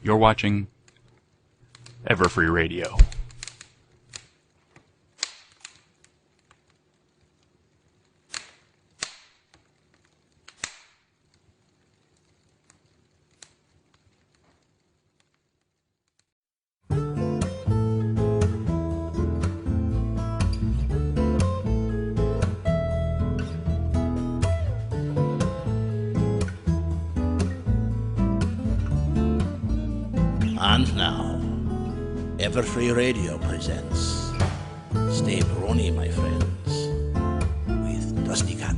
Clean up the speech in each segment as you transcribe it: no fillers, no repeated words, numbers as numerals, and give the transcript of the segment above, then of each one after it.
You're watching Everfree Radio. And now, Everfree Radio presents Stay Brony, my friends, with DustyKatt.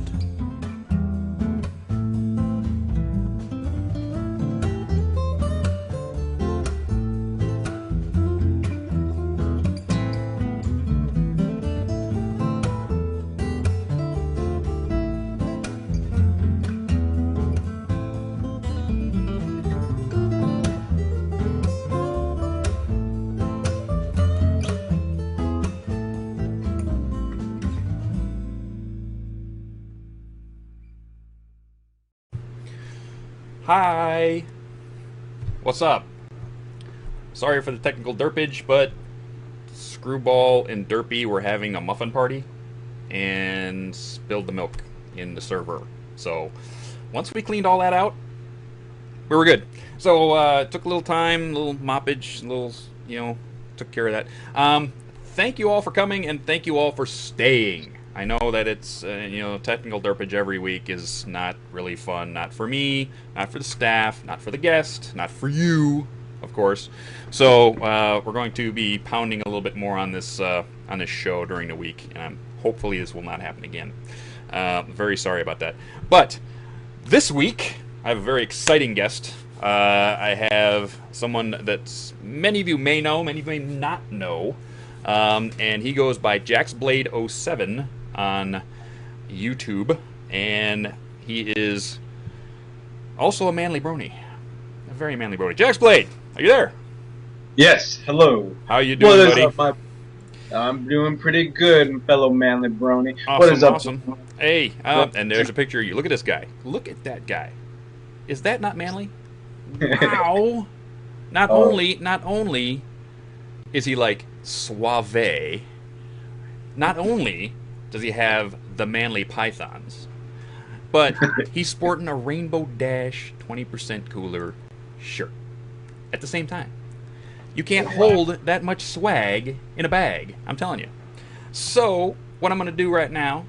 Hi! What's up? Sorry for the technical derpage, but Screwball and Derpy were having a muffin party and spilled the milk in the server. So, once we cleaned all that out, we were good. So, it took a little time, a little moppage, took care of that. Thank you all for coming, and thank you all for staying. I know that it's, technical derpage every week is not really fun. Not for me, not for the staff, not for the guest, not for you, of course. So we're going to be pounding a little bit more on this show during the week, and hopefully this will not happen again. Very sorry about that. But this week, I have a very exciting guest. I have someone that many of you may know, many of you may not know, and he goes by Jaxblade 07 on YouTube, and he is also a manly brony, a very manly brony. Jaxblade, are you there? Yes, hello. How you doing, buddy? Up, I'm doing pretty good, fellow manly brony. Awesome, what is up? Awesome. Hey, and there's a picture of you. Look at this guy. Look at that guy. Is that not manly? Wow. Not only is he like suave, not only does he have the manly pythons, but he's sporting a Rainbow Dash 20% cooler shirt at the same time. You can't hold that much swag in a bag, I'm telling you. So, what I'm going to do right now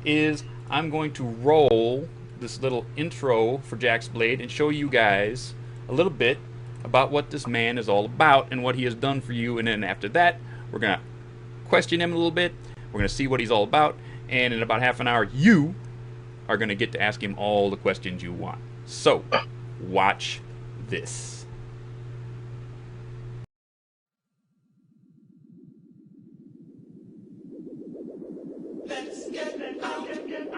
is I'm going to roll this little intro for Jaxblade and show you guys a little bit about what this man is all about and what he has done for you, and then after that, we're going to question him a little bit. We're going to see what he's all about, and in about half an hour, you are going to get to ask him all the questions you want. So, watch this. Let's get outrageous.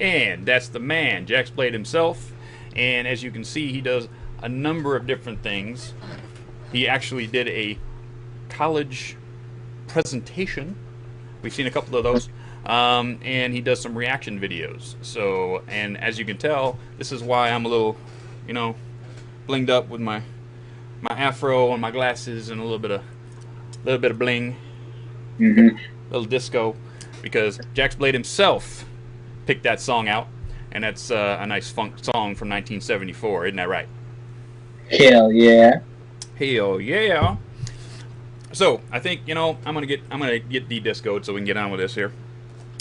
And that's the man, Jaxblade himself. And as you can see, he does a number of different things. He actually did a college presentation. We've seen a couple of those. And he does some reaction videos. So, and as you can tell, this is why I'm a little, you know, blinged up with my afro and my glasses and a little bit of bling, little disco, because Jaxblade himself picked that song out, and that's a nice funk song from 1974, isn't that right? Hell yeah. Hell yeah. So I think, you know, I'm gonna get de-discoed so we can get on with this here.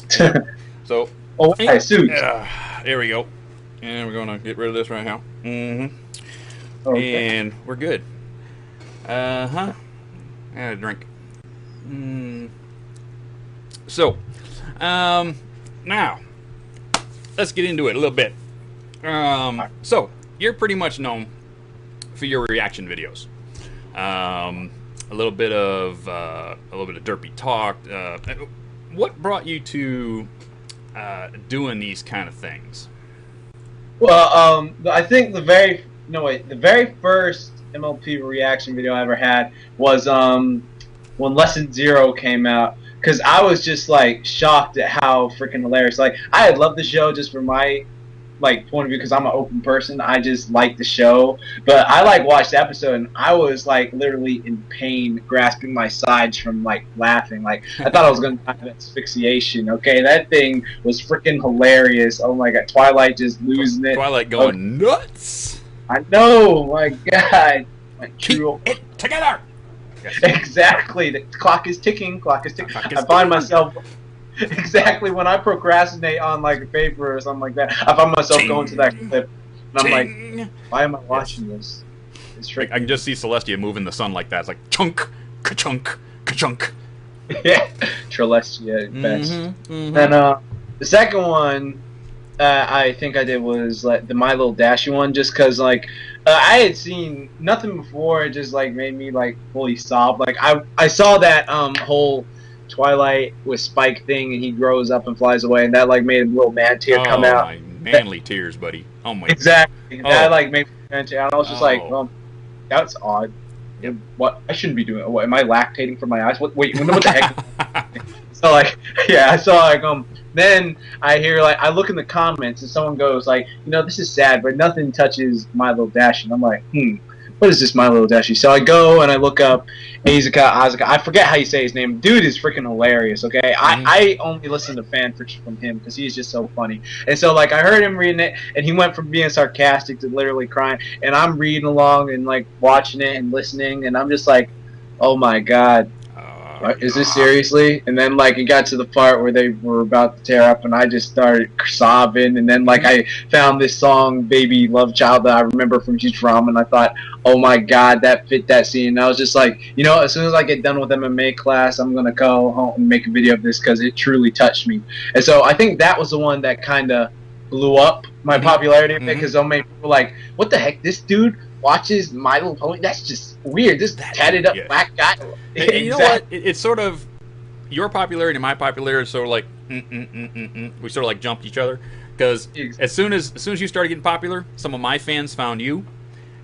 So suit. There we go. And we're gonna get rid of this right now. Okay. And we're good. And a drink. So, now let's get into it a little bit. So you're pretty much known for your reaction videos. A little bit of derpy talk. What brought you to doing these kind of things? Well, I think the very first MLP reaction video I ever had was when Lesson 0 came out, because I was just like shocked at how freaking hilarious. Like, I had loved the show just from my point of view, because I'm an open person. I just like the show, but I watched the episode and I was literally in pain, grasping my sides from laughing. I thought I was gonna die of asphyxiation. Okay, that thing was freaking hilarious. Oh my god, Twilight just losing it. Twilight going nuts. I know, my god. Keep it together. Exactly. The clock is ticking. I find myself exactly when I procrastinate on a paper or something like that. I find myself going to that clip, and I'm like, why am I watching this? It's tricky. I can just see Celestia moving the sun like that. It's like chunk, ka-chunk, ka-chunk. Yeah, Celestia at best. And the second one I think I did was the My Little Dashy one, just because I had seen nothing before. It just made me fully sob. I saw that whole Twilight with Spike thing, and he grows up and flies away, and that made a little man tear come out. Oh, my manly tears, buddy. Oh my. Exactly. Oh. That made me man tear. And I was just that's odd. What I shouldn't be doing? What am I lactating from my eyes? What the heck? So yeah, I saw then I hear I look in the comments and someone goes this is sad, but nothing touches My Little Dashy. And I'm like, what is this My Little Dashy? So I go and I look up Azuka. I forget how you say his name. Dude is freaking hilarious. Okay, I only listen to fan fiction from him because he's just so funny. And so I heard him reading it, and he went from being sarcastic to literally crying. And I'm reading along and watching it and listening, and I'm just oh my god. Is this seriously? And then it got to the part where they were about to tear up, and I just started sobbing. And then I found this song, "Baby Love Child," that I remember from Futurama, and I thought, oh my god, that fit that scene. And I was just as soon as I get done with MMA class, I'm gonna go home and make a video of this because it truly touched me. And so I think that was the one that kind of blew up my popularity, because so many people were what the heck, this dude watches My Little Pony? That's just weird. This tatted up black guy. And you know what? It's sort of your popularity and my popularity is sort of we sort of jumped each other, because as soon as you started getting popular, some of my fans found you,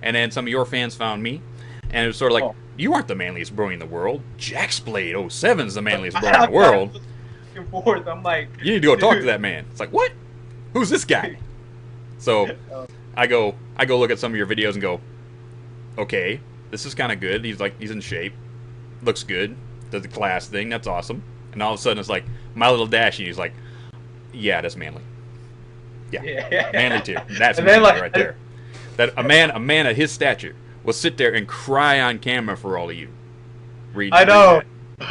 and then some of your fans found me, and it was sort of you aren't the manliest brony in the world. Jaxblade 07 is the manliest brony in the world. I'm you need to go talk to that man. It's what? Who's this guy? So I go look at some of your videos and go, okay, this is kind of good. He's in shape, looks good, does the class thing, that's awesome. And all of a sudden it's My Little Dashy. He's yeah, that's manly. Yeah. Manly too. That's manly right there. That a man at his stature will sit there and cry on camera for all of you. I know.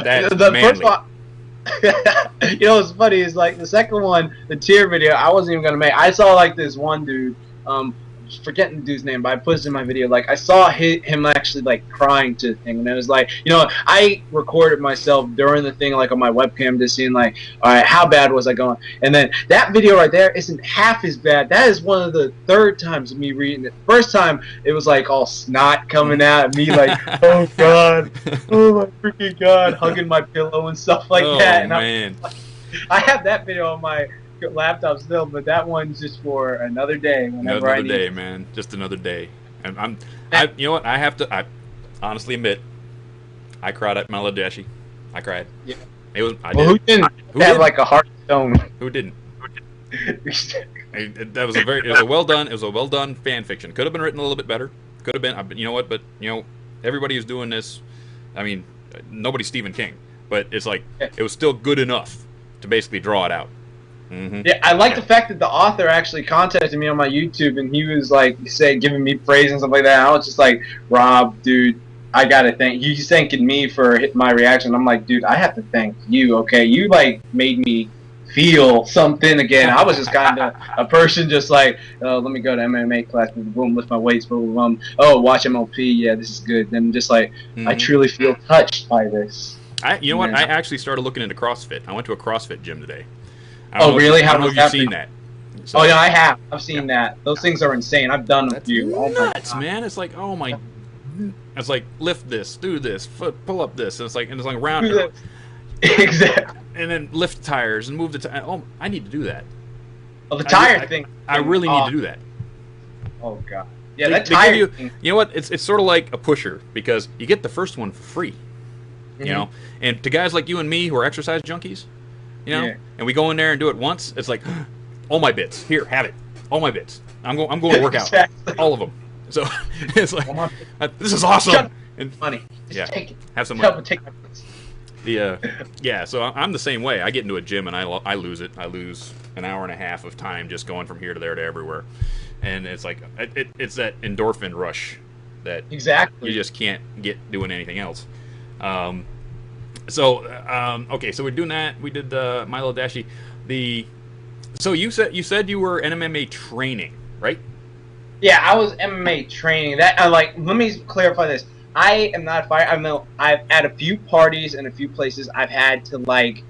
That's the manly. first one. What's funny is the second one, the tear video, I wasn't even gonna make. I saw this one dude, forgetting the dude's name, but I put this in my video. I saw him actually crying to the thing, and it was I recorded myself during the thing on my webcam, just seeing all right, how bad was I going? And then that video right there isn't half as bad. That is one of the third times of me reading it. First time it was all snot coming out of me, oh god, oh my freaking god, hugging my pillow and stuff that. And man. I have that video on my laptop still, but that one's just for another day. Whenever Another day, man. Just another day. And you know what? I honestly admit, I cried at Manliest. I cried. Yeah. It was. I Well, did. who didn't Who have didn't? like a heart stone? Who didn't? That was it was a well done. It was a well done fan fiction. Could have been written a little bit better. Could have been. You know what? But everybody who's doing this. I mean, nobody's Stephen King, but it's like it was still good enough to basically draw it out. Mm-hmm. Yeah, I like the fact that the author actually contacted me on my YouTube, and he was like, giving me praise and stuff like that. I was just like, Rob, dude, I gotta thank you. He's thanking me for my reaction. I'm like, dude, I have to thank you. Okay, you like made me feel something again. I was just kind of a person, just like, oh, let me go to MMA class, boom, lift my weights, boom, boom. Oh, watch MLP, yeah, this is good. Then just like, I truly feel touched by this. You know what? I actually started looking into CrossFit. I went to a CrossFit gym today. Oh, really? I don't know if you've seen that. So, oh, yeah, I have. I've seen that. Those things are insane. I've done a few. Nuts, man. It's like, oh my. It's like lift this, do this, pull up this. And it's like round. Exactly. And then lift tires and move the tire. Oh, I need to do that. Oh, the tire thing. I really need to do that. Oh god. Yeah, They that tire thing. You know what? It's sort of like a pusher because you get the first one for free. You know, and to guys like you and me who are exercise junkies, and we go in there and do it once, it's like, all my bits here, have it, all my bits. I'm going to work out, all of them. So it's like, this is awesome. And money, just take it. Have some money. money. Take my bits. So I'm the same way. I get into a gym and I lose it. I lose an hour and a half of time just going from here to there to everywhere, and it's like it's that endorphin rush that exactly you just can't get doing anything else. Okay, so we're doing that. We did the Milo Dashi. So you said you were in MMA training, right? Yeah, I was MMA training. Let me clarify this. I am not a fighter. I've at a few parties and a few places I've had to like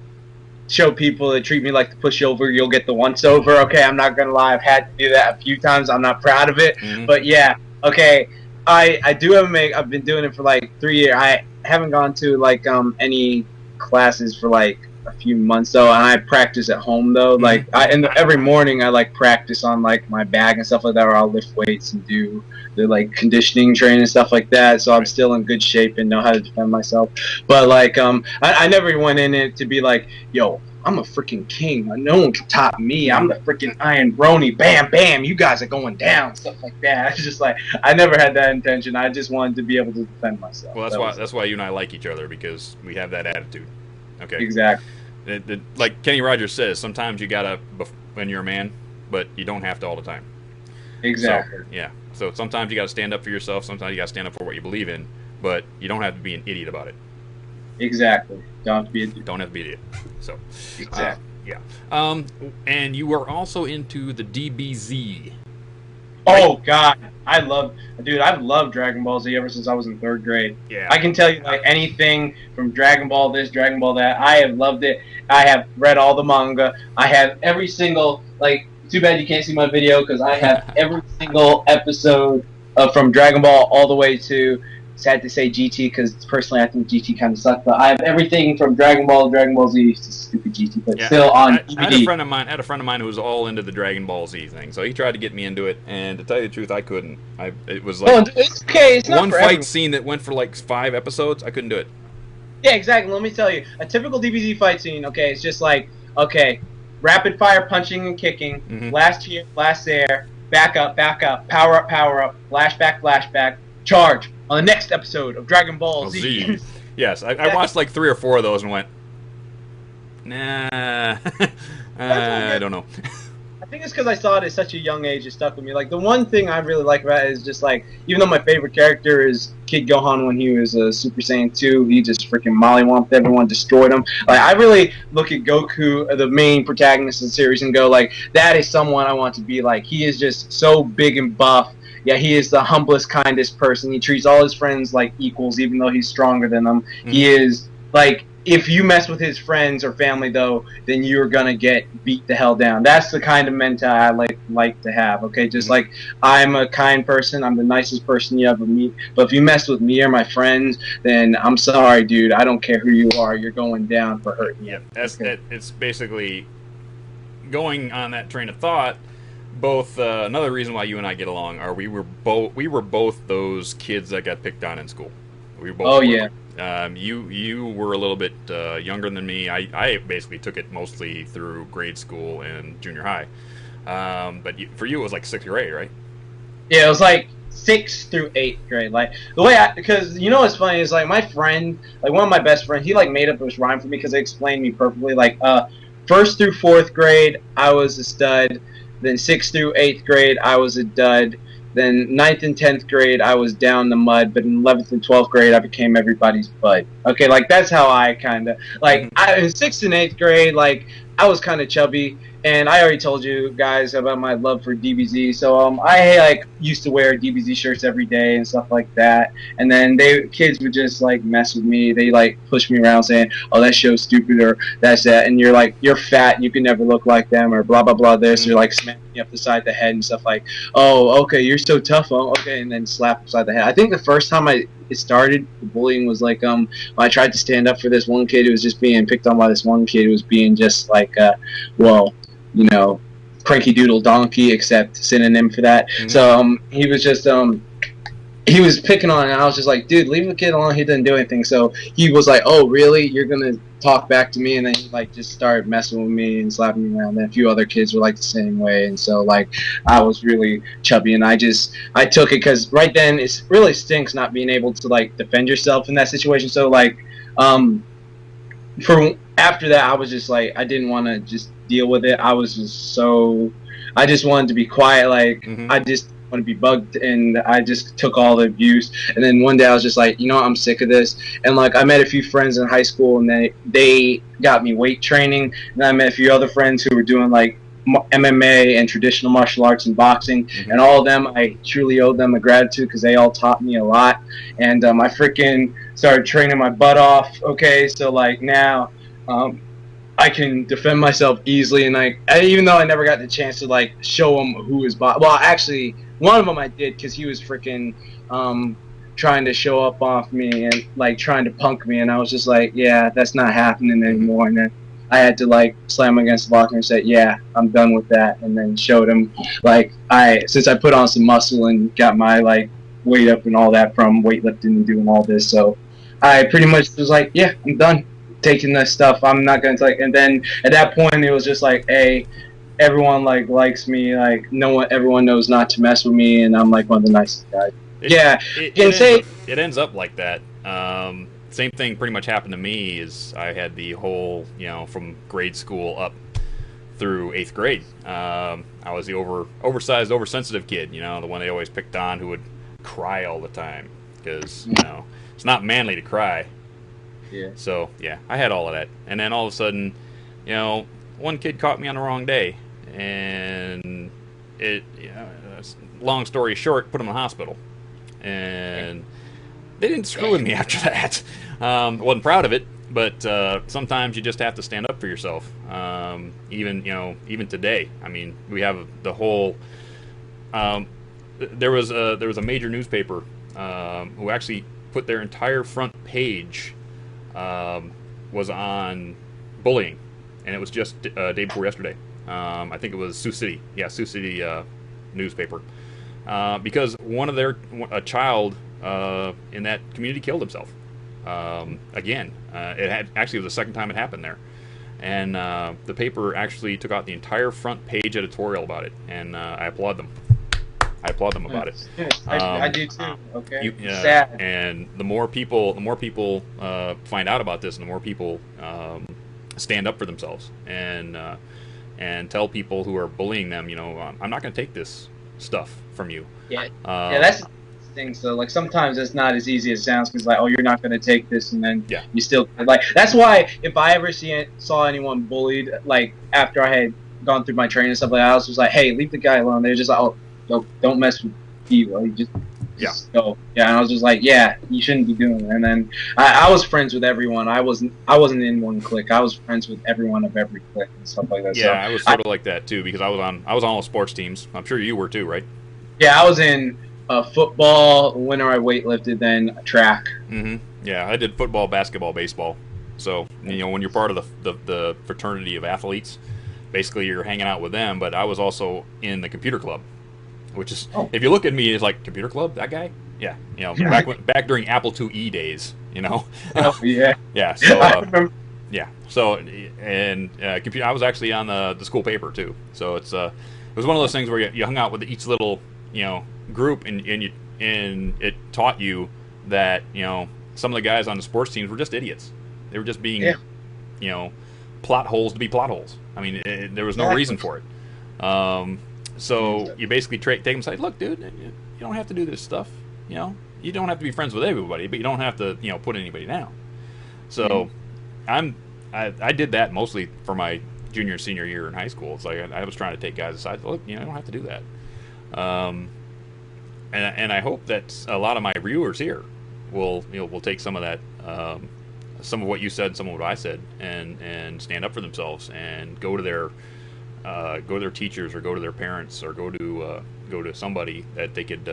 show people that treat me like the pushover. You'll get the once over. Okay, I'm not gonna lie. I've had to do that a few times. I'm not proud of it, but yeah. Okay, I do MMA. I've been doing it for like 3 years. I haven't gone to like any classes for like a few months though, and I practice at home though. Like every morning I like practice on like my bag and stuff like that, or I'll lift weights and do the like conditioning training and stuff like that. So I'm still in good shape and know how to defend myself. But like I never went in it to be like, yo, I'm a freaking king. No one can top me. I'm the freaking Iron Brony. Bam, bam. You guys are going down. Stuff like that. It's just like I never had that intention. I just wanted to be able to defend myself. Well, that's why you and I like each other, because we have that attitude. Okay. Exactly. Like Kenny Rogers says, sometimes you gotta when you're a man, but you don't have to all the time. Exactly. So, yeah. So sometimes you gotta stand up for yourself. Sometimes you gotta stand up for what you believe in, but you don't have to be an idiot about it. Exactly. Don't have to be an idiot. Don't have to be an idiot. So. Exactly. Yeah. And you were also into the DBZ. Oh God, I've loved Dragon Ball Z ever since I was in 3rd grade. Yeah. I can tell you like anything from Dragon Ball this, Dragon Ball that. I have loved it. I have read all the manga. I have every single too bad you can't see my video because I have every single episode from Dragon Ball all the way to. Sad to say GT because personally I think GT kind of sucked, but I have everything from Dragon Ball Z to stupid GT, but still on DVD. I had a friend of mine who was all into the Dragon Ball Z thing, so he tried to get me into it, and to tell you the truth, I couldn't. It was like it's okay. It's not one for fight everyone. scene that went for like 5 episodes. I couldn't do it. Yeah, exactly. Let me tell you, a typical DBZ fight scene. Okay, it's just like rapid fire punching and kicking, blast here, blast there, back up, power up, flashback, charge. On the next episode of Dragon Ball Z. Yes, I watched like 3 or 4 of those and went, nah, I don't know. I think it's because I saw it at such a young age, it stuck with me. Like, the one thing I really like about it is just like, even though my favorite character is Kid Gohan when he was a Super Saiyan 2, he just freaking mollywomped everyone, destroyed them. Like, I really look at Goku, the main protagonist of the series, and go like, that is someone I want to be like. He is just so big and buff. Yeah, he is the humblest, kindest person. He treats all his friends like equals, even though he's stronger than them. He is, like, if you mess with his friends or family, though, then you're going to get beat the hell down. That's the kind of mentality I like to have, okay? Just like, I'm a kind person. I'm the nicest person you ever meet. But if you mess with me or my friends, then I'm sorry, dude. I don't care who you are. You're going down for hurting me. Yeah, it's basically going on that train of thought, both another reason why you and I get along are we were both those kids that got picked on in school. We both. Oh were. yeah. You were a little bit younger than me. I basically took it mostly through grade school and junior high. But for you, it was like 6th grade, right? Yeah, it was like 6th through 8th grade. Like the way because you know what's funny is like my friend, like one of my best friends, he like made up this rhyme for me because it explained me perfectly. Like 1st through 4th grade, I was a stud. Then 6th through 8th grade, I was a dud. Then 9th and 10th grade, I was down the mud. But in 11th and 12th grade, I became everybody's bud. Okay, like that's how I kind of like. In 6th and 8th grade, like I was kind of chubby, and I already told you guys about my love for DBZ. So I like used to wear DBZ shirts every day and stuff like that. And then kids would just like mess with me. They like push me around saying, "Oh, that show's stupid," or "That's that," and you're like, "You're fat, and you can never look like them," or blah blah blah. This, or like smacking me up the side of the head and stuff like, "Oh, okay, you're so tough, oh, okay," and then slap upside the head. I think the first time it started, the bullying was like when I tried to stand up for this one kid who was just being picked on by this one kid who was being just like well, you know, cranky doodle donkey, except synonym for that. So he was just he was picking on it, and I was just like, dude, leave the kid alone, he didn't do anything. So he was like, oh really, you're gonna talk back to me? And then he like just started messing with me and slapping me around. And a few other kids were like the same way, and so like I was really chubby, and I took it because right then it really stinks not being able to like defend yourself in that situation. So like for after that, I was just like, I didn't want to just deal with it. I was just I just wanted to be quiet. Like I just want to be bugged, and I just took all the abuse. And then one day I was just like, you know what, I'm sick of this. And like I met a few friends in high school, and they got me weight training. And I met a few other friends who were doing like MMA and traditional martial arts and boxing, and all of them, I truly owe them a gratitude because they all taught me a lot. And I freaking started training my butt off. Okay, so like now I can defend myself easily, and even though I never got the chance to like show him who his well, actually one of them I did, because he was freaking trying to show up off me and like trying to punk me, and I was just like, yeah, that's not happening anymore. And then I had to like slam against the locker and say, yeah, I'm done with that, and then showed him like since I put on some muscle and got my like weight up and all that from weightlifting and doing all this, so I pretty much was like, yeah, I'm done taking this stuff. I'm not gonna take. And then at that point it was just like, hey, everyone like likes me, like everyone knows not to mess with me, and I'm like one of the nicest guys. It ends up like that. Same thing pretty much happened to me. Is I had the whole, from grade school up through 8th grade. I was the oversized, oversensitive kid, the one they always picked on, who would cry all the time because it's not manly to cry. Yeah. So yeah, I had all of that, and then all of a sudden, one kid caught me on the wrong day, and long story short, put him in the hospital, and they didn't screw with me after that. Wasn't proud of it, but sometimes you just have to stand up for yourself. Even today, I mean, we have the whole. There was a major newspaper who actually put their entire front page was on bullying, and it was just day before yesterday. I think it was Sioux City, newspaper, because a child in that community killed himself. Again, it was the second time it happened there, and the paper actually took out the entire front page editorial about it, and I applaud them. About it. I do too. Okay. Sad. And the more people find out about this, and the more people stand up for themselves and tell people who are bullying them, I'm not going to take this stuff from you. Yeah. That's the thing. So like sometimes it's not as easy as it sounds, because like, oh, you're not going to take this, and then you still like. That's why if I ever saw anyone bullied, like after I had gone through my training and stuff like that, I was just like, hey, leave the guy alone. They're just like, oh, don't mess with people. Just go. Yeah, and I was just like, yeah, you shouldn't be doing it. And then I was friends with everyone. I wasn't in one clique. I was friends with everyone of every clique and stuff like that. Yeah, so I was sort of like that too, because I was on all the sports teams. I'm sure you were too, right? Yeah, I was in football. Winter I weightlifted, then track. Yeah, I did football, basketball, baseball. So when you're part of the fraternity of athletes, basically you're hanging out with them. But I was also in the computer club, which is, if you look at me, it's like, computer club, that guy? Yeah, you know, back during Apple IIe days, you know. Oh, yeah. Yeah. So I remember. yeah. So and computer. I was actually on the school paper too. So it was one of those things where you hung out with each little, you know, group, and it taught you that, you know, some of the guys on the sports teams were just idiots. They were just being, you know, plot holes to be plot holes. I mean, there was no reason for it. So you basically take them aside. Look, dude, you don't have to do this stuff. You know, you don't have to be friends with everybody, but you don't have to, you know, put anybody down. So I did that mostly for my junior and senior year in high school. It's like I was trying to take guys aside. Look, you know, I don't have to do that. And I hope that a lot of my viewers here will take some of that, some of what you said, some of what I said, and stand up for themselves and go to their teachers, or go to their parents, or go to somebody that they could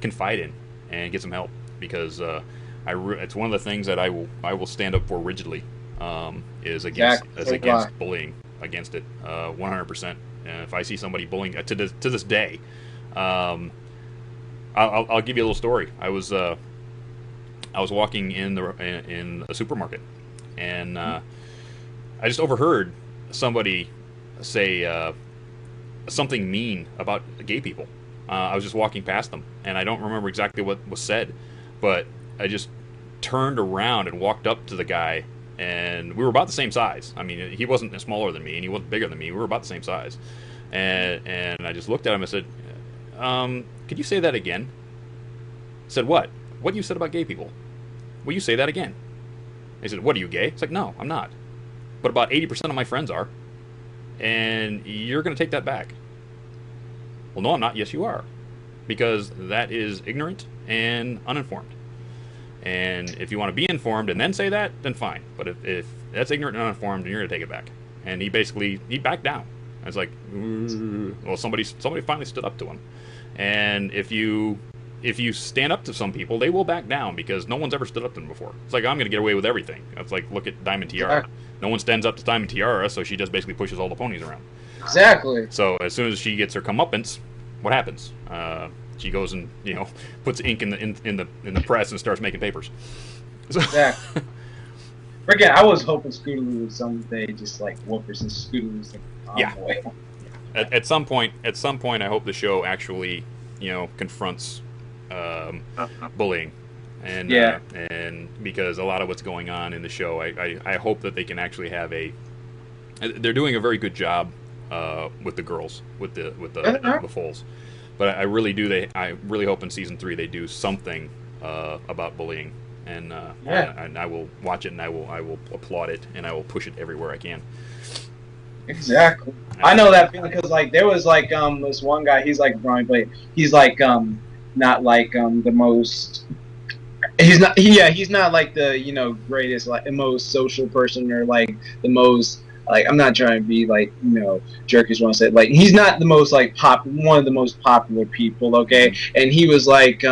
confide in and get some help, because it's one of the things that I will stand up for rigidly, is against bullying, against it 100%. And if I see somebody bullying to this day, I'll give you a little story. I was walking in a supermarket, and I just overheard somebody say something mean about gay people. I was just walking past them, and I don't remember exactly what was said, but I just turned around and walked up to the guy, and we were about the same size. I mean, he wasn't smaller than me, and he wasn't bigger than me. We were about the same size. And I just looked at him and said, could you say that again? I said, what? What you said about gay people? Will you say that again? He said, what, are you gay? It's like, no, I'm not. But about 80% of my friends are. And you're going to take that back. Well, no, I'm not. Yes, you are. Because that is ignorant and uninformed. And if you want to be informed and then say that, then fine. But if that's ignorant and uninformed, then you're going to take it back. And he backed down. I was like, well, somebody finally stood up to him. And if you stand up to some people, they will back down, because no one's ever stood up to them before. It's like, I'm going to get away with everything. It's like, look at Diamond Tiara. No one stands up to Diamond Tiara, so she just basically pushes all the ponies around. Exactly. So as soon as she gets her comeuppance, what happens? She goes and, you know, puts ink in the press and starts making papers. So, exactly. Forget, I was hoping Scootaloo would someday just like whoop her, since Scootaloo's like, oh yeah. Boy. At some point, I hope the show actually, you know, confronts bullying, and and because a lot of what's going on in the show, I hope that they can actually have they're doing a very good job with the girls, with the foals, but I really do. I really hope in season 3 they do something about bullying, and I will watch it, and I will applaud it, and I will push it everywhere I can. Exactly. I know that feeling, because like there was like this one guy. He's like Brony, but he's like not like the most. He's not like the, you know, greatest, like the most social person, or like the most, like, I'm not trying to be like, you know, jerkish when I say, like, he's not the most like one of the most popular people, okay? And he was like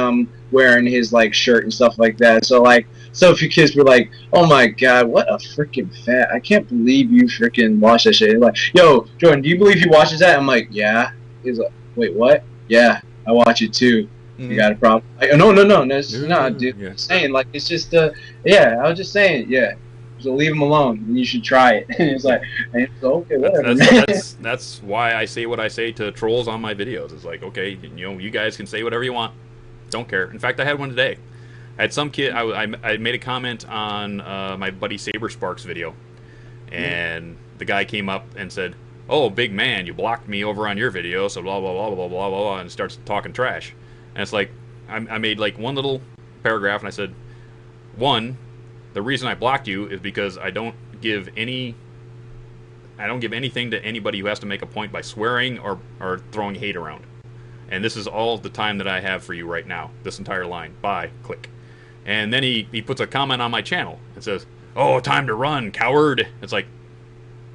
wearing his like shirt and stuff like that. So like, so a few kids were like, oh my god, what a freaking fat, I can't believe you freaking watch that shit. Like, yo, Jordan, do you believe he watches that? I'm like, yeah. He's like, wait, what? Yeah, I watch it too. You got a problem? Like, no, that's not, dude. Yeah. I'm saying, like, it's just yeah, I was just saying, yeah. So leave him alone, and you should try it. And it's like, okay, whatever. That's why I say what I say to trolls on my videos. It's like, okay, you know, you guys can say whatever you want. Don't care. In fact, I had one today. I had some kid. I made a comment on my buddy Saber Sparks video, and the guy came up and said, "Oh, big man, you blocked me over on your video, so blah blah blah blah blah blah blah," and starts talking trash. And it's like, I made like one little paragraph, and I said, one, the reason I blocked you is because I don't give anything to anybody who has to make a point by swearing or throwing hate around. And this is all the time that I have for you right now. This entire line. Bye. Click. And then he puts a comment on my channel and says, "Oh, time to run, coward." It's like,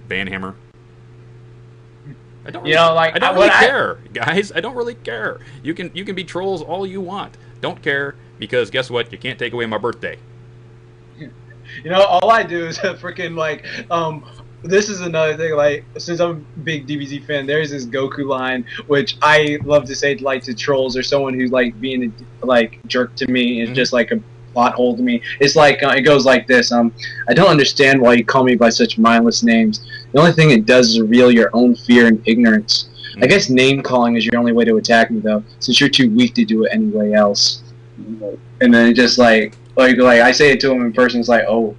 banhammer. I don't really care, guys. I don't really care. You can be trolls all you want. Don't care, because guess what? You can't take away my birthday. You know, all I do is freaking like this is another thing. Like, since I'm a big DBZ fan, there's this Goku line which I love to say, like, to trolls or someone who's like being a, like, jerk to me and just like a plot hole to me. It's like it goes like this. I don't understand why you call me by such mindless names. The only thing it does is reveal your own fear and ignorance. I guess name calling is your only way to attack me, though, since you're too weak to do it anyway else. And then just like I say it to him in person, it's like, oh,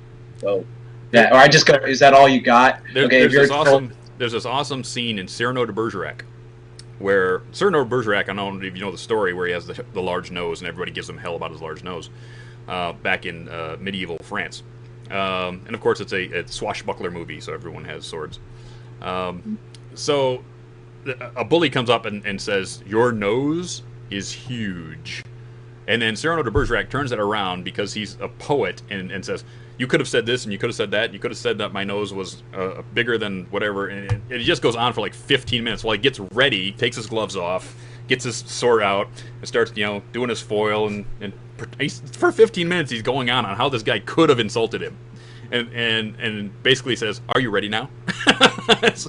yeah. Or I just go, is that all you got? There's this awesome scene in Cyrano de Bergerac, where Cyrano de Bergerac, I don't know if you know the story, where he has the large nose and everybody gives him hell about his large nose, back in medieval France. And of course, it's a swashbuckler movie, so everyone has swords. So a bully comes up and says, "Your nose is huge." And then Cyrano de Bergerac turns it around because he's a poet and says, "You could have said this and you could have said that. You could have said that my nose was bigger than whatever." And it just goes on for like 15 minutes while he gets ready, takes his gloves off, gets his sword out, and starts, doing his foil. And for 15 minutes he's going on how this guy could have insulted him. And basically says, "Are you ready now?" it's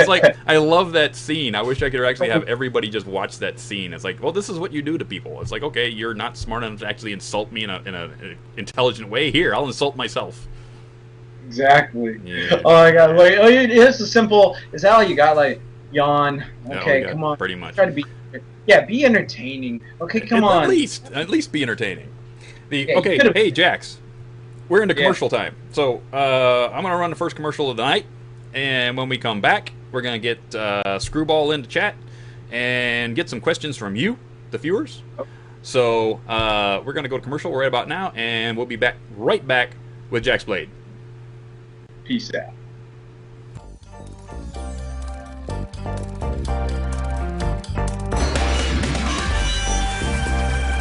like, I love that scene. I wish I could actually have everybody just watch that scene. It's like, well, this is what you do to people. It's like, okay, you're not smart enough to actually insult me in an intelligent way. Here, I'll insult myself. Exactly. Yeah. Oh my god. Wait, it's a simple. Is that all you got? Like, yawn. Okay, come on. Pretty much. Try to be. Yeah, be entertaining. Okay, come on. At least be entertaining. Yeah, Okay, hey Jax. We're into commercial time. So, I'm going to run the first commercial of the night. And when we come back, we're going to get Screwball into chat and get some questions from you, the viewers. So, we're going to go to commercial right about now. And we'll be right back with Jaxblade. Peace out.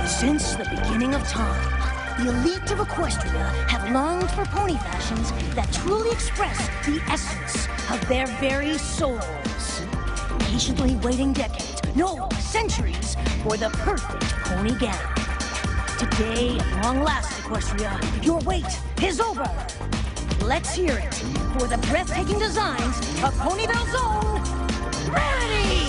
Since the beginning of time, the elite of Equestria have longed for pony fashions that truly express the essence of their very souls. Patiently waiting decades, no, centuries, for the perfect pony gown. Today, at long last, Equestria, your wait is over. Let's hear it for the breathtaking designs of Ponyville's own Rarity!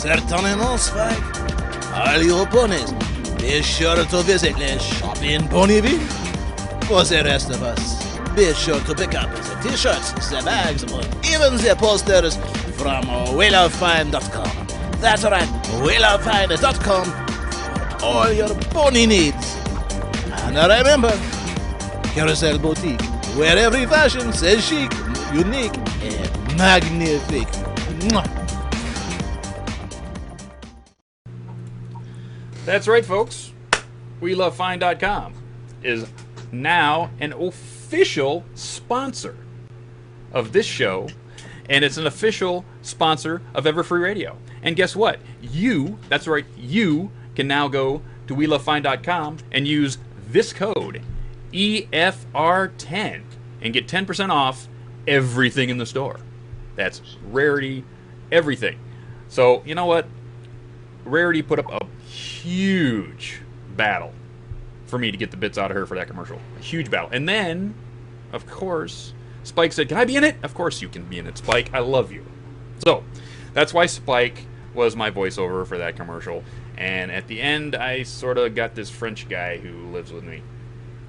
Certainement, Spike. All your ponies, be sure to visit the shop in Ponyville. For the rest of us, be sure to pick up the t-shirts, the bags, or even the posters from WheelOfFine.com. That's right, WheelOfFine.com for all your pony needs. And remember, Carousel Boutique, where every fashion says chic, unique, and magnifique. Mwah. That's right, folks. WeLoveFine.com is now an official sponsor of this show, and it's an official sponsor of Everfree Radio. And guess what? That's right, you can now go to WeLoveFine.com and use this code, EFR10, and get 10% off everything in the store. That's Rarity, everything. So, you know what? Rarity put up a huge battle for me to get the bits out of her for that commercial. A huge battle. And then, of course, Spike said, "Can I be in it?" Of course you can be in it, Spike. I love you. So, that's why Spike was my voiceover for that commercial. And at the end, I sort of got this French guy who lives with me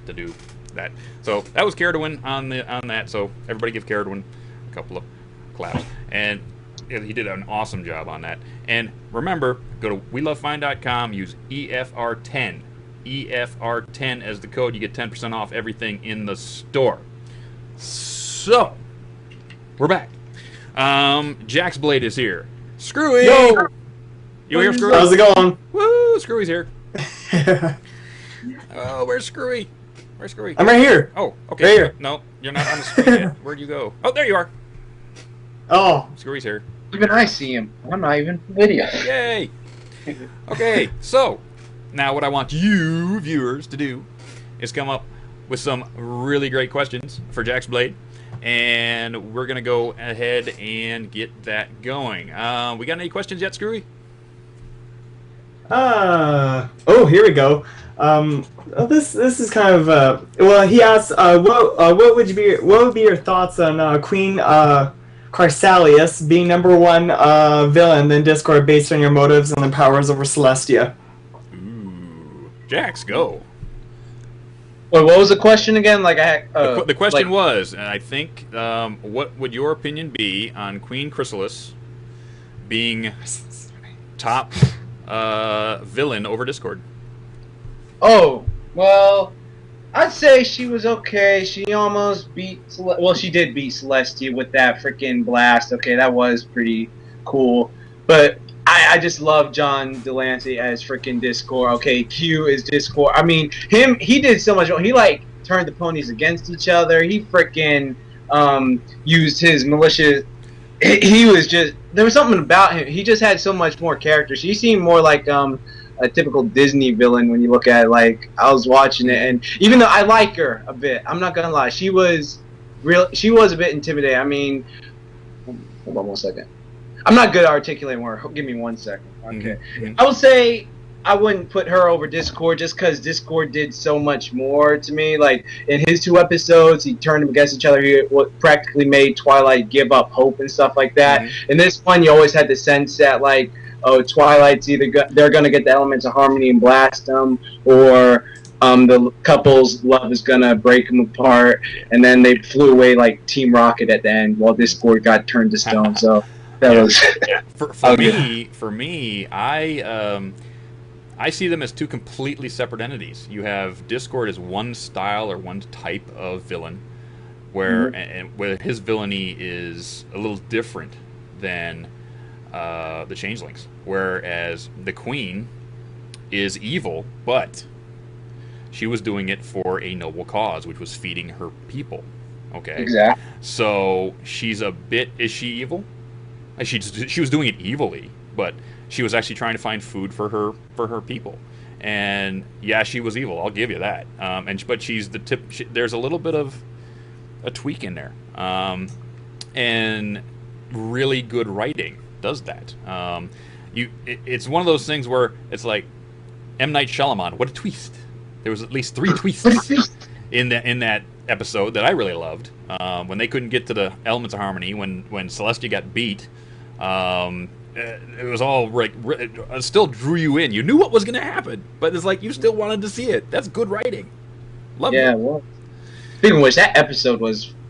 to do that. So, that was Caradwin on that. So, everybody give Caradwin a couple of claps. And he did an awesome job on that. And remember, go to WeLoveFine.com, use EFR10. EFR10 as the code. You get 10% off everything in the store. So, we're back. Jaxblade is here. Screwy! Yo! You here, Screwy? How's it going? Woo! Screwy's here. Oh, where's Screwy? Where's Screwy? I'm right here. Oh, okay. Right here. No, you're not on the screen yet. Where'd you go? Oh, there you are. Oh. Screwy's here. Even I see him. I'm not even video. Yay! Okay, so now what I want you viewers to do is come up with some really great questions for Jaxblade, and we're going to go ahead and get that going. We got any questions yet, Screwy? Here we go. This is kind of well. He asks, what would be your thoughts on Queen Carsalius being #1 villain in Discord based on your motives and the powers over Celestia? Ooh, Jax, go. Wait, what was the question again? The question was, I think, what would your opinion be on Queen Chrysalis being top villain over Discord? Oh, well, I'd say she was okay. She almost beat... she did beat Celestia with that freaking blast. Okay, that was pretty cool. But I just love John Delancey as freaking Discord. Okay, Q is Discord. I mean, he did so much. He, turned the ponies against each other. He freaking used his malicious... He was just... There was something about him. He just had so much more character. She seemed more like a typical Disney villain when you look at it. I was watching it, and even though I like her a bit, I'm not gonna lie, she was a bit intimidating. I mean, hold on 1 second. I'm not good at articulating her. Give me 1 second. Okay. Mm-hmm. I would say I wouldn't put her over Discord just because Discord did so much more to me. In his 2 episodes, he turned them against each other. He practically made Twilight give up hope and stuff like that. Mm-hmm. In this one, you always had the sense that, Twilight's either they're going to get the elements of harmony and blast them, or the couple's love is going to break them apart, and then they flew away like Team Rocket at the end while Discord got turned to stone. So that was... For me, I see them as 2 completely separate entities. You have Discord as one style or one type of villain, where his villainy is a little different than the Changelings, whereas the Queen is evil, but she was doing it for a noble cause, which was feeding her people. Okay, Exactly. So she's a bit... Is she evil? She was doing it evilly, but she was actually trying to find food for her people. And yeah, she was evil. I'll give you that. But she's the tip. There's a little bit of a tweak in there, and really good writing does that. It's one of those things where it's like M. Night Shyamalan. What a twist! There was at least 3 twists in that episode that I really loved. When they couldn't get to the elements of harmony, when Celestia got beat, it was all it still drew you in. You knew what was going to happen, but it's like you still wanted to see it. That's good writing. Love it. Yeah. Well, speaking of which,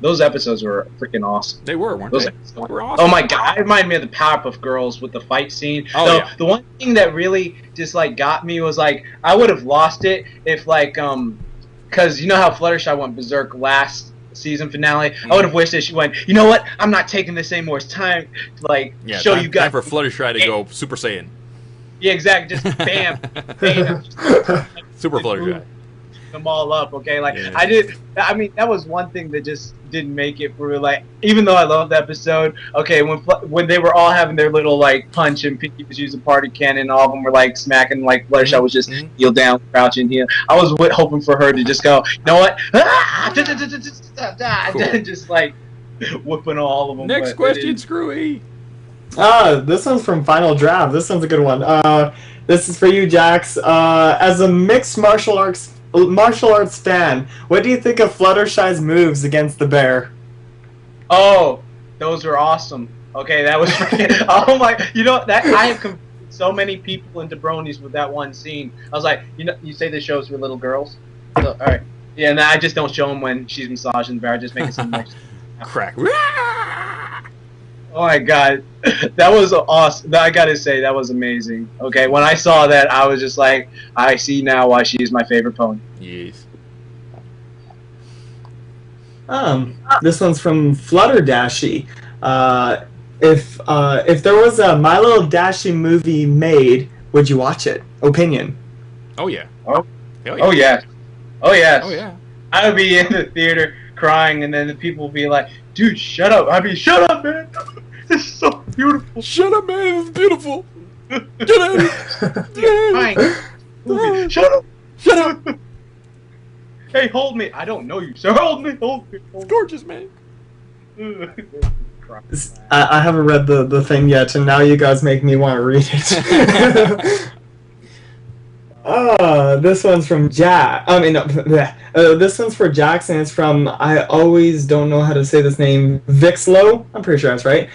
those episodes were freaking awesome. They were, weren't they? They were awesome. Oh my god, it reminded me of the Powerpuff Girls with the fight scene. Oh, yeah. The one thing that really just got me was I would have lost it if because you know how Fluttershy went berserk last season finale. I would have wished that she went, you know what? I'm not taking this anymore. It's time to show you guys. Time for Fluttershy to go Super Saiyan. Yeah, exactly. Just bam, bam. Super Fluttershy. Them all up, okay? I mean, that was one thing that just didn't make it for even though I loved the episode, okay, when they were all having their little punch and Pinky was using party cannon and all of them were smacking, Fluttershy was just heel down, crouching heel. I was hoping for her to just go, you know what? Cool. Just whooping all of them. Next question, Screwy. This one's from Final Draft. This one's a good one. This is for you, Jax. As a mixed martial arts fan, what do you think of Fluttershy's moves against the bear? Oh, those were awesome. Okay, that was freaking... Oh my... that I have convinced so many people into bronies with that one scene. I was like, you say this show's for little girls? So, alright. Yeah, and I just don't show them when she's massaging the bear. I just make it seem like... Crack. Oh my god. That was awesome. I gotta say, that was amazing. Okay, when I saw that, I was just like, I see now why she is my favorite pony. Yes. This one's from Flutterdashy. If there was a My Little Dashy movie made, would you watch it? Opinion. Oh yeah. Oh. Hell yeah. Oh yeah. Oh yeah. Oh yeah. I would be in the theater crying, and then the people would be like, dude, shut up. I mean, shut up, man. This is so beautiful. Shut up, man. It's beautiful. Get out of here. Shut up. Shut up. Hey, hold me. I don't know you, sir. Hold me. Hold me. It's gorgeous, man. I haven't read the thing yet, and now you guys make me want to read it. This one's from Jack. I mean, no, this one's for Jackson. It's from, I always don't know how to say this name, Vixlow. I'm pretty sure that's right.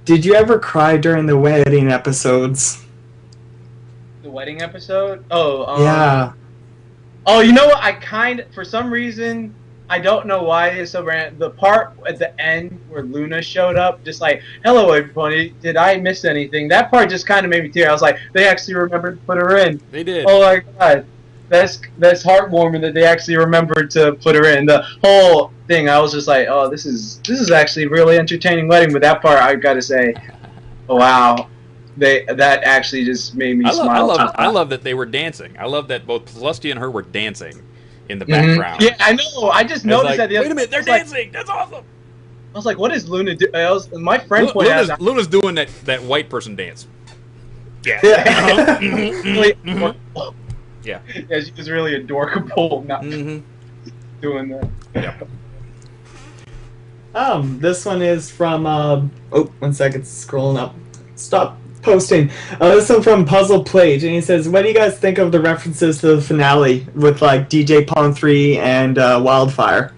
Did you ever cry during the wedding episodes? The wedding episode? Oh, yeah. Oh, you know what? For some reason, I don't know why it's so random. The part at the end where Luna showed up, just like, hello everybody, did I miss anything? That part just kind of made me tear. I was like, they actually remembered to put her in. They did. Oh my god. That's heartwarming that they actually remembered to put her in. The whole thing, I was just like, oh, this is actually a really entertaining wedding. But that part, I gotta say, oh, wow. That actually just made me smile. I love that they were dancing. I love that both Celestia and her were dancing in the background. Yeah, I know. I just noticed that. Wait a minute, they're dancing. That's awesome. I was like, what is Luna do? My friend pointed out. Luna's doing that white person dance. Yeah. Yeah. Yeah. Yeah, she was really adorable not doing that. Yeah. This one is from, oh, 1 second, scrolling up. Stop posting. This one from Puzzle Plate, and he says, what do you guys think of the references to the finale with, like, DJ Pong 3 and Wildfire?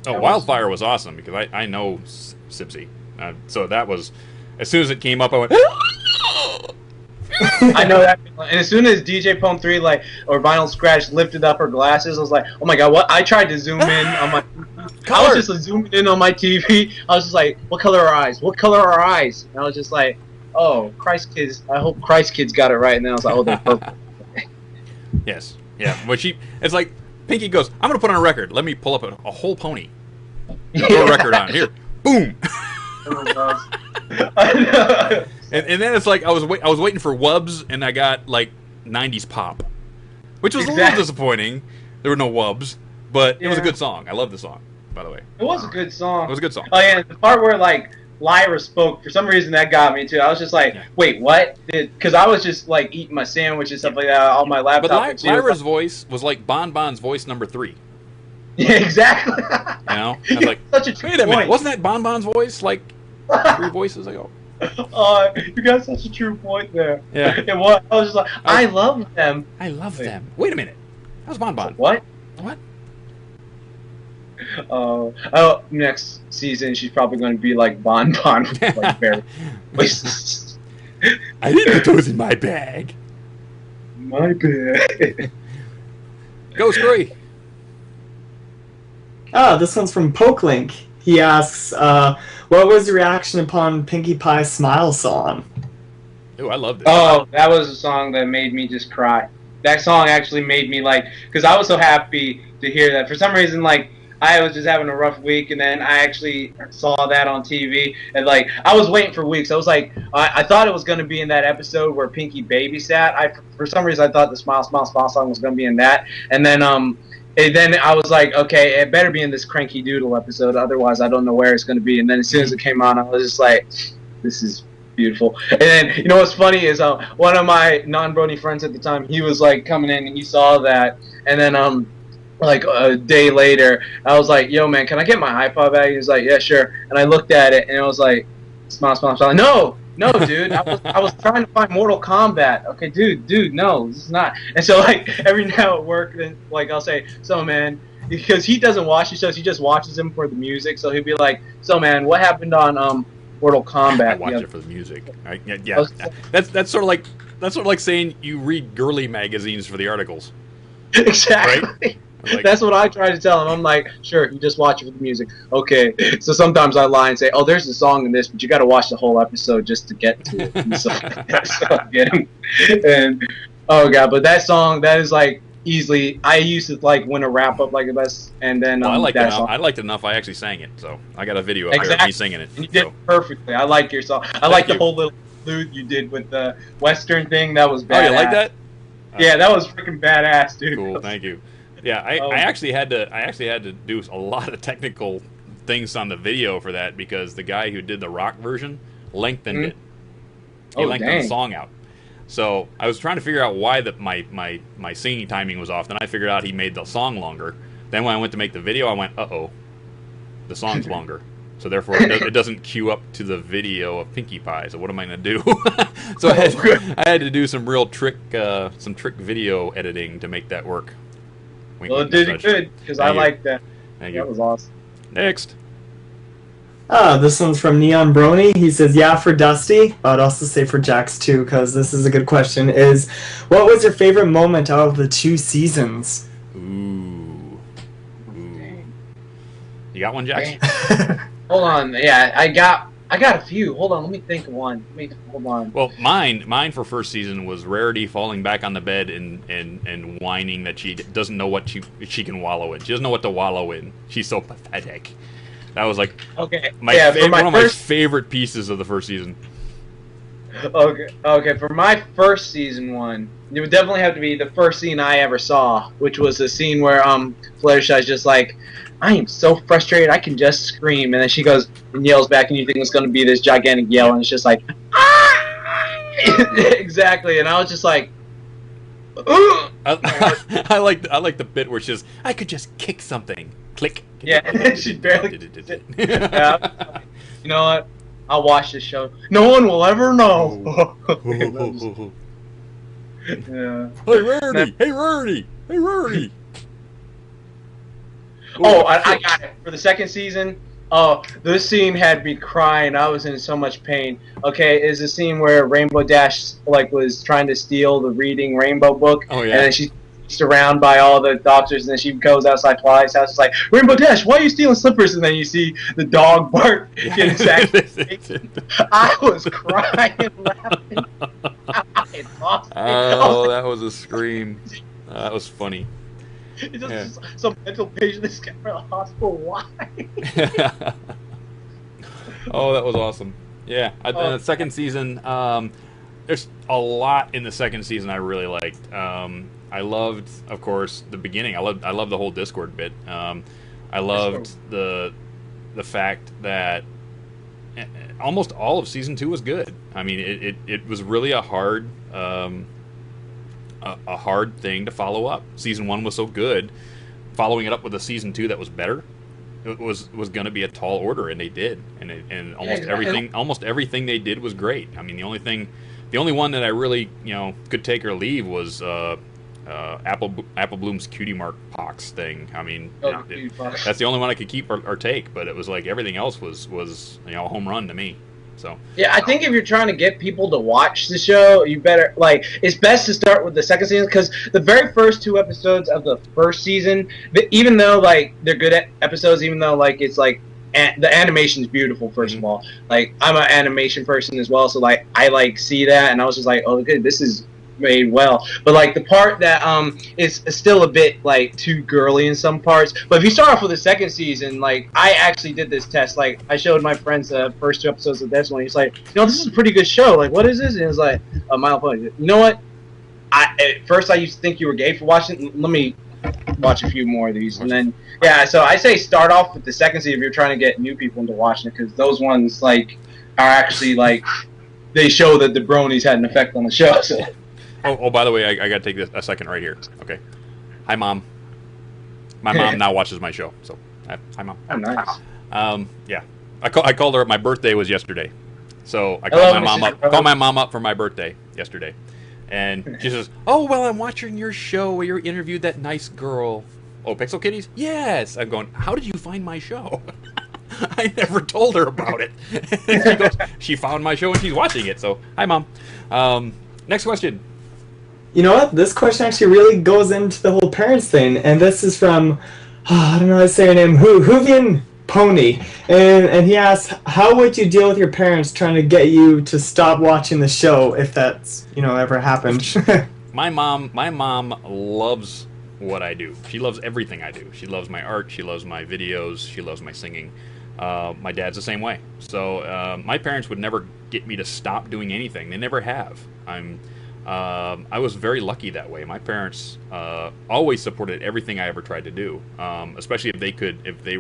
Oh, Wildfire was awesome, because I know Sibsy. So that was, as soon as it came up, I went, I know that. And as soon as DJ Pong 3, like, or Vinyl Scratch lifted up her glasses, I was like, oh my god, what? I tried to zoom in on my... I was just zooming in on my TV. I was just like, what color are her eyes? What color are her eyes? And I was just like, oh, Christ Kids, I hope Christ Kids got it right. And then I was like, oh, they're purple. yes. Yeah. But it's like, Pinky goes, I'm going to put on a record. Let me pull up a whole pony. Throw a record on. Here. Boom. I know. And then it's like, I was waiting for Wubs, and I got, like, 90s pop. Which was a little disappointing. There were no Wubs. But it was a good song. I love the song, by the way. It was a good song. It was a good song. Oh, yeah, the part where, like, Lyra spoke, for some reason that got me, too. I was just like, wait, what? Because I was just, like, eating my sandwich and stuff like that on my laptop. But Lyra's voice was like Bon Bon's voice number 3. Yeah, exactly. You know? I was like, such a true wait a minute, point. wasn't that Bon Bon's voice, like, 3 voices ago? You got such a true point there. Yeah. It was. I was just like, I love them. I love them. Wait a minute. That was Bon Bon. What? What? Oh, next season she's probably going to be like Bon Bon with like very voices. I didn't put those in my bag. My bad. Go, Screwy. This one's from Pokelink. He asks, what was your reaction upon Pinkie Pie's Smile song? Ooh, I loved it. Oh, that was a song that made me just cry. That song actually made me like, because I was so happy to hear that. For some reason, like, I was just having a rough week, and then I actually saw that on TV, and like, I was waiting for weeks. I was like, I thought it was going to be in that episode where Pinkie babysat. For some reason, I thought the Smile, Smile, Smile song was going to be in that, and then I was like, okay, it better be in this Cranky Doodle episode, otherwise I don't know where it's going to be. And then as soon as it came on, I was just like, this is beautiful. And then, you know what's funny is one of my non-Brony friends at the time, he was like coming in and he saw that, and then like a day later, I was like, yo man, can I get my iPod back? He was like, yeah, sure. And I looked at it and it was like, Smile, Smile, Smile. No, dude, I was trying to find Mortal Kombat. Okay, dude, no, this is not. And so like every now at work, then like I'll say, so man, because he doesn't watch the shows, he just watches them for the music. So he'll be like, so man, what happened on Mortal Kombat? I watch it for the music. Yeah. That's sort of like saying you read girly magazines for the articles. Exactly. Right? Like, that's what I try to tell him. I'm like, sure, you just watch it for the music. Okay. So sometimes I lie and say, oh, there's a song in this, but you got to watch the whole episode just to get to it. And so I get him. And oh god, but that song, that is like easily. I used to like when a wrap up like this, and then I liked that it. song. I liked it enough. I actually sang it, so I got a video of me singing it. And you did perfectly. I like your song. I like the whole little flute you did with the Western thing. That was badass. Oh, you like that? Yeah, that was freaking badass, dude. Cool, thank you. Yeah, I actually had to do a lot of technical things on the video for that because the guy who did the rock version lengthened it. He lengthened the song out. So I was trying to figure out why my singing timing was off. Then I figured out he made the song longer. Then when I went to make the video, I went, uh-oh. the song's longer. So therefore, it doesn't queue up to the video of Pinkie Pie. So what am I gonna do? So I had to do some real trick video editing to make that work. Wink, Well, it did it good because I liked that. Thank you. That was awesome. Next. This one's from Neon Brony. He says, yeah, for Dusty. I'd also say for Jax, too, because this is a good question. What was your favorite moment out of the 2 seasons? Ooh. You got one, Jax? Hold on. Yeah, I got a few. Hold on. Let me think of one. Hold on. Well, mine for first season was Rarity falling back on the bed and whining that she doesn't know what she can wallow in. She doesn't know what to wallow in. She's so pathetic. That was like one of my favorite pieces of the first season. Okay. For my first season one, it would definitely have to be the first scene I ever saw, which was the scene where Fluttershy's just like, I am so frustrated, I can just scream, and then she goes and yells back, and you think it's going to be this gigantic yell, and it's just like, ah! Exactly, and I was just like, I like the bit where she says, I could just kick something. Click. Yeah, she barely did it. Yeah. You know what? I'll watch this show. No one will ever know. Yeah. Hey, Rarity! Hey, Rarity! Hey, Rarity! Oh, I got it. For the second season, this scene had me crying. I was in so much pain. Okay, is the scene where Rainbow Dash was trying to steal the Reading Rainbow book. Oh, yeah. And then she's surrounded by all the doctors, and then she goes outside Fly's house. It's like, Rainbow Dash, why are you stealing slippers? And then you see the dog bark. I was crying, laughing. I lost it. Oh, that was a scream. That was funny. It's just some mental patient that's got for the hospital. Why? Oh, that was awesome. Yeah, the second season, there's a lot in the second season I really liked. I loved, of course, the beginning. I loved the whole Discord bit. I loved the fact that almost all of season 2 was good. I mean, it was really a hard thing to follow up. Season 1 was so good. Following it up with a season 2 that was better, it was going to be a tall order, and they did. And almost everything they did was great. I mean, the only one that I really could take or leave was Apple Bloom's Cutie Mark Pox thing. I mean, that's the only one I could keep or take. But it was like everything else was a home run to me. So yeah, I think if you're trying to get people to watch the show, you better it's best to start with the second season, because the very first 2 episodes of the first season, even though they're good episodes, even though it's the animation's beautiful. First of all, I'm an animation person as well, so I see that, and I was just like, oh, good, this is made well. But the part that is still a bit too girly in some parts. But if you start off with the second season, I actually did this test. I showed my friends the first 2 episodes of this one. He's like, this is a pretty good show. What is this? And it was like, a mile point. You know what? At first I used to think you were gay for watching it. Let me watch a few more of these, and then so I say start off with the second season if you're trying to get new people into watching it, because those ones are actually they show that the bronies had an effect on the show. So. Oh, by the way, I got to take a second right here. Okay. Hi, Mom. My mom now watches my show. So, hi, Mom. Oh, nice. Yeah. I called her. My birthday was yesterday. So, I called my mom up for my birthday yesterday. And she says, oh, well, I'm watching your show where you interviewed that nice girl. Oh, Pixel Kitties? Yes. I'm going, how did you find my show? I never told her about it. She goes, she found my show and she's watching it. So, hi, Mom. Next question. You know what? This question actually really goes into the whole parents thing, and this is from, I don't know how to say her name, Hoovian Pony, and he asks, how would you deal with your parents trying to get you to stop watching the show if that's ever happened? My mom loves what I do. She loves everything I do. She loves my art. She loves my videos. She loves my singing. My dad's the same way. So my parents would never get me to stop doing anything. They never have. I was very lucky that way. My parents always supported everything I ever tried to do, especially if they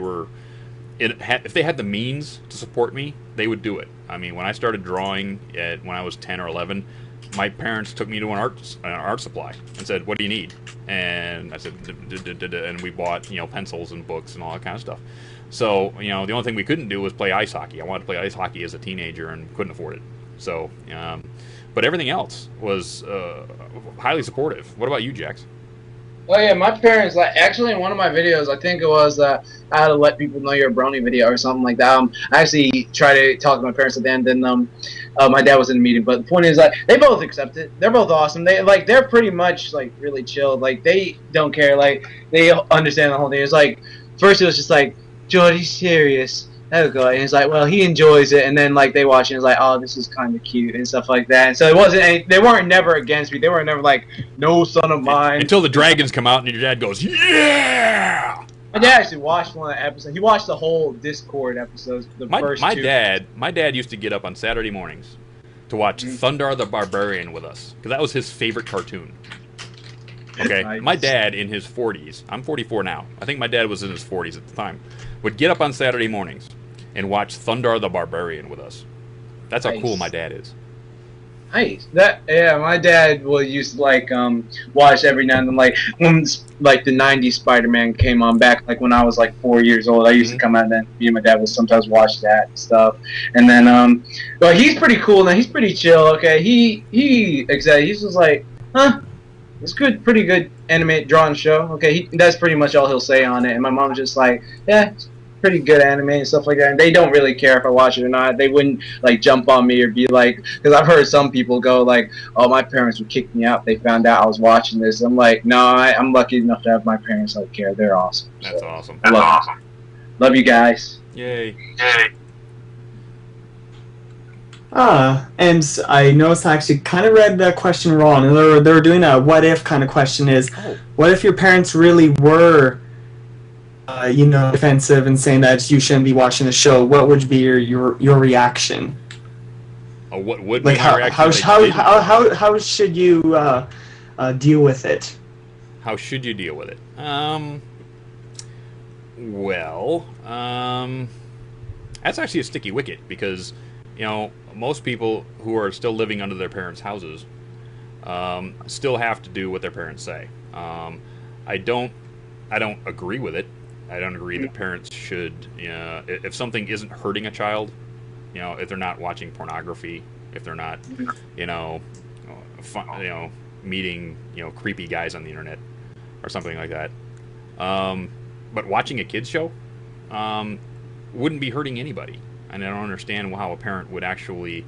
had the means to support me, they would do it. I mean, when I started drawing when I was 10 or 11, my parents took me to an art supply and said, "What do you need?" And I said, and we bought pencils and books and all that kind of stuff. So, the only thing we couldn't do was play ice hockey. I wanted to play ice hockey as a teenager and couldn't afford it. So, but everything else was highly supportive. What about you, Jax? Oh yeah, my parents, like, actually in one of my videos, I think it was how to let people know you're a brony video or something like that. I actually tried to talk to my parents at the end, and my dad was in the meeting. But the point is, like, they both accept it. They're both awesome. They're pretty much like really chill. Like, they don't care. Like, they understand the whole thing. It's like, first it was just like, Jordy's serious. Oh god, and it's like, well, he enjoys it, and then like they watch it, and it's like, oh, this is kind of cute and stuff like that. And so it wasn't. They weren't never against me. They were never like, no son of mine. Until the dragons come out, and your dad goes, yeah. My dad actually watched one of the episodes. He watched the whole Discord episodes. My dad used to get up on Saturday mornings to watch Thundar the Barbarian with us because that was his favorite cartoon. Okay, Nice. My dad in his 40s, I'm 44 now, I think my dad was in his 40s at the time, would get up on Saturday mornings and watch Thundar the Barbarian with us. That's how cool my dad is. Nice. My dad used to like watch every now and then, like when like the '90s Spider-Man came on back, like when I was like 4 years old. I used to come out, and then me and my dad would sometimes watch that and stuff. And then but he's pretty cool now. He's pretty chill. Okay, he's just like, huh. It's good, pretty good animated drawn show. Okay, that's pretty much all he'll say on it. And my mom's just like, yeah, it's pretty good anime and stuff like that. And they don't really care if I watch it or not. They wouldn't like jump on me or be like, because I've heard some people go like, oh, my parents would kick me out if they found out I was watching this. I'm like, no, I'm lucky enough to have my parents like care. They're awesome. That's awesome. Love you guys. Yay. And I noticed I actually kind of read the question wrong. They were doing a what if kind of question is, what if your parents really were, defensive and saying that you shouldn't be watching the show? What would be your reaction? Oh, what would like be my reaction? how should you deal with it? How should you deal with it? That's actually a sticky wicket because, most people who are still living under their parents' houses still have to do what their parents say. I don't agree with it. I don't agree that parents should, if something isn't hurting a child, if they're not watching pornography, if they're not, meeting, creepy guys on the internet or something like that. But watching a kids show wouldn't be hurting anybody. And I don't understand how a parent would actually,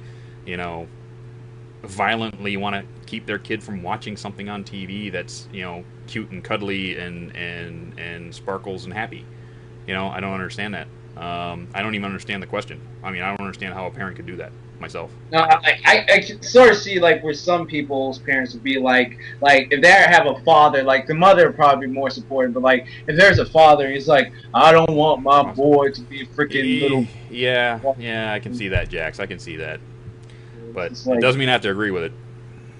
violently want to keep their kid from watching something on TV that's, cute and cuddly and sparkles and happy. I don't understand that. I don't even understand the question. I mean, I don't understand how a parent could do that myself. No, I can sort of see like where some people's parents would be like if they have a father, like the mother would probably be more supportive, but like if there's a father, he's like, I don't want my boy to be freaking little. Yeah, I can see that, Jax. I can see that, but like, it doesn't mean I have to agree with it.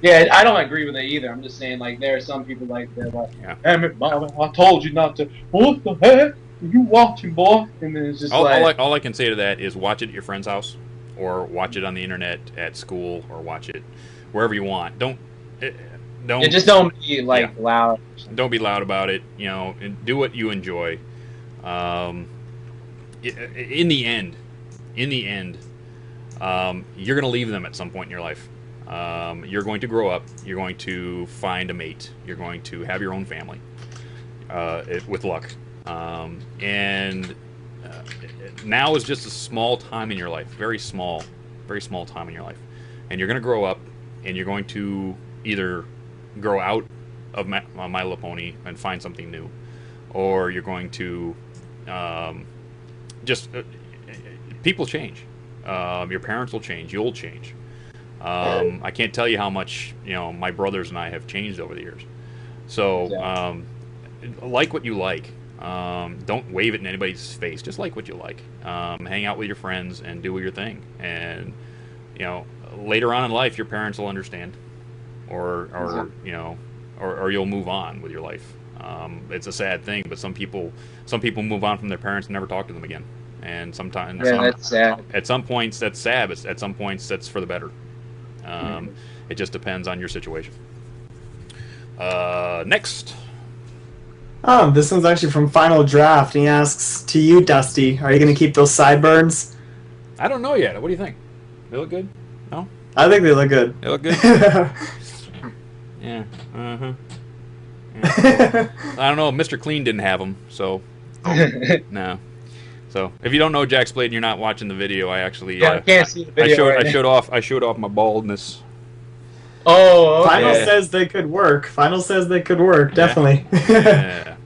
Yeah, I don't agree with it either. I'm just saying like there are some people like they're like, damn it, mama, I told you not to. What the heck? You watching, boy? And then it's just all I can say to that is watch it at your friend's house, or watch it on the internet at school, or watch it wherever you want. Don't just don't be like loud. Don't be loud about it. And do what you enjoy. In the end, you're going to leave them at some point in your life. You're going to grow up. You're going to find a mate. You're going to have your own family, with luck. And now is just a small time in your life, very small time in your life, and you're going to grow up, and you're going to either grow out of My Little Pony and find something new, or you're going to people change. Your parents will change. You'll change. I can't tell you how much my brothers and I have changed over the years. So like what you like. Don't wave it in anybody's face. Just like what you like. Hang out with your friends and do your thing. And later on in life, your parents will understand, or you'll move on with your life. It's a sad thing, but some people move on from their parents and never talk to them again. And sometimes, that's sad. At some points, that's sad. But at some points, that's for the better. It just depends on your situation. Next. This one's actually from Final Draft, and he asks to you, Dusty, are you going to keep those sideburns? I don't know yet. What do you think? They look good? No? I think they look good. They look good? Yeah. Uh-huh. Yeah. I don't know. Mr. Clean didn't have them, so no. So if you don't know Jaxblade and you're not watching the video, I actually I can't see the video. I showed off my baldness. Oh, okay. Final says they could work. Final says they could work, definitely. Yeah.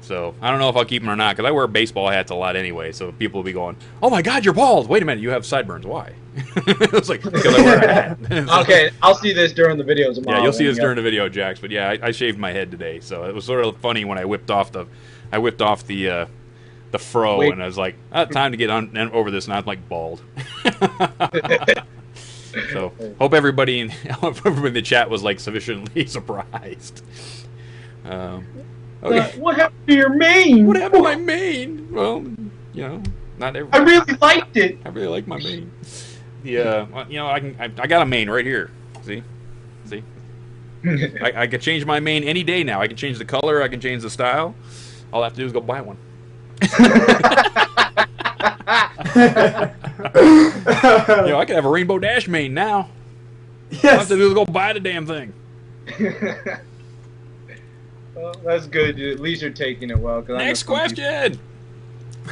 So I don't know if I'll keep them or not because I wear baseball hats a lot anyway. So people will be going, "Oh my God, you're bald! Wait a minute, you have sideburns. Why?" It's like because I wear a hat. Okay, I'll see this during the video tomorrow. Yeah, you'll see this during the video, Jax. But yeah, I shaved my head today, so it was sort of funny when I whipped off the fro, and I was like, time to get over this, and I'm like bald. So hope everybody in the chat was like sufficiently surprised. Okay. What happened to your mane? What happened to my mane? Well, not everybody. I really liked it. I really like my mane. Yeah, I got a mane right here. See. I can change my mane any day now. I can change the color. I can change the style. All I have to do is go buy one. I could have a rainbow dash mane now. Yes. All I have to do is go buy the damn thing. Well, that's good. At least you're taking it well. Next question.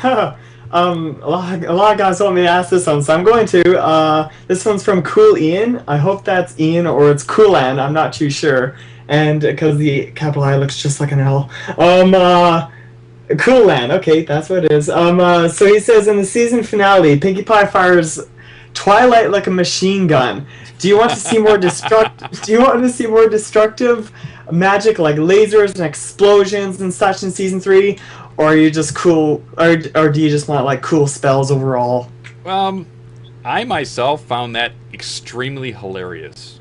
A lot of guys want me to ask this one, so I'm going to. This one's from Cool Ian. I hope that's Ian or it's Coolan. I'm not too sure, and because the capital I looks just like an L. Coolan. Okay, that's what it is. So he says in the season finale, Pinkie Pie fires Twilight like a machine gun. Do you want to see more Do you want to see more destructive magic like lasers and explosions and such in season 3? Or are you just cool, or do you just want like cool spells overall? I myself found that extremely hilarious.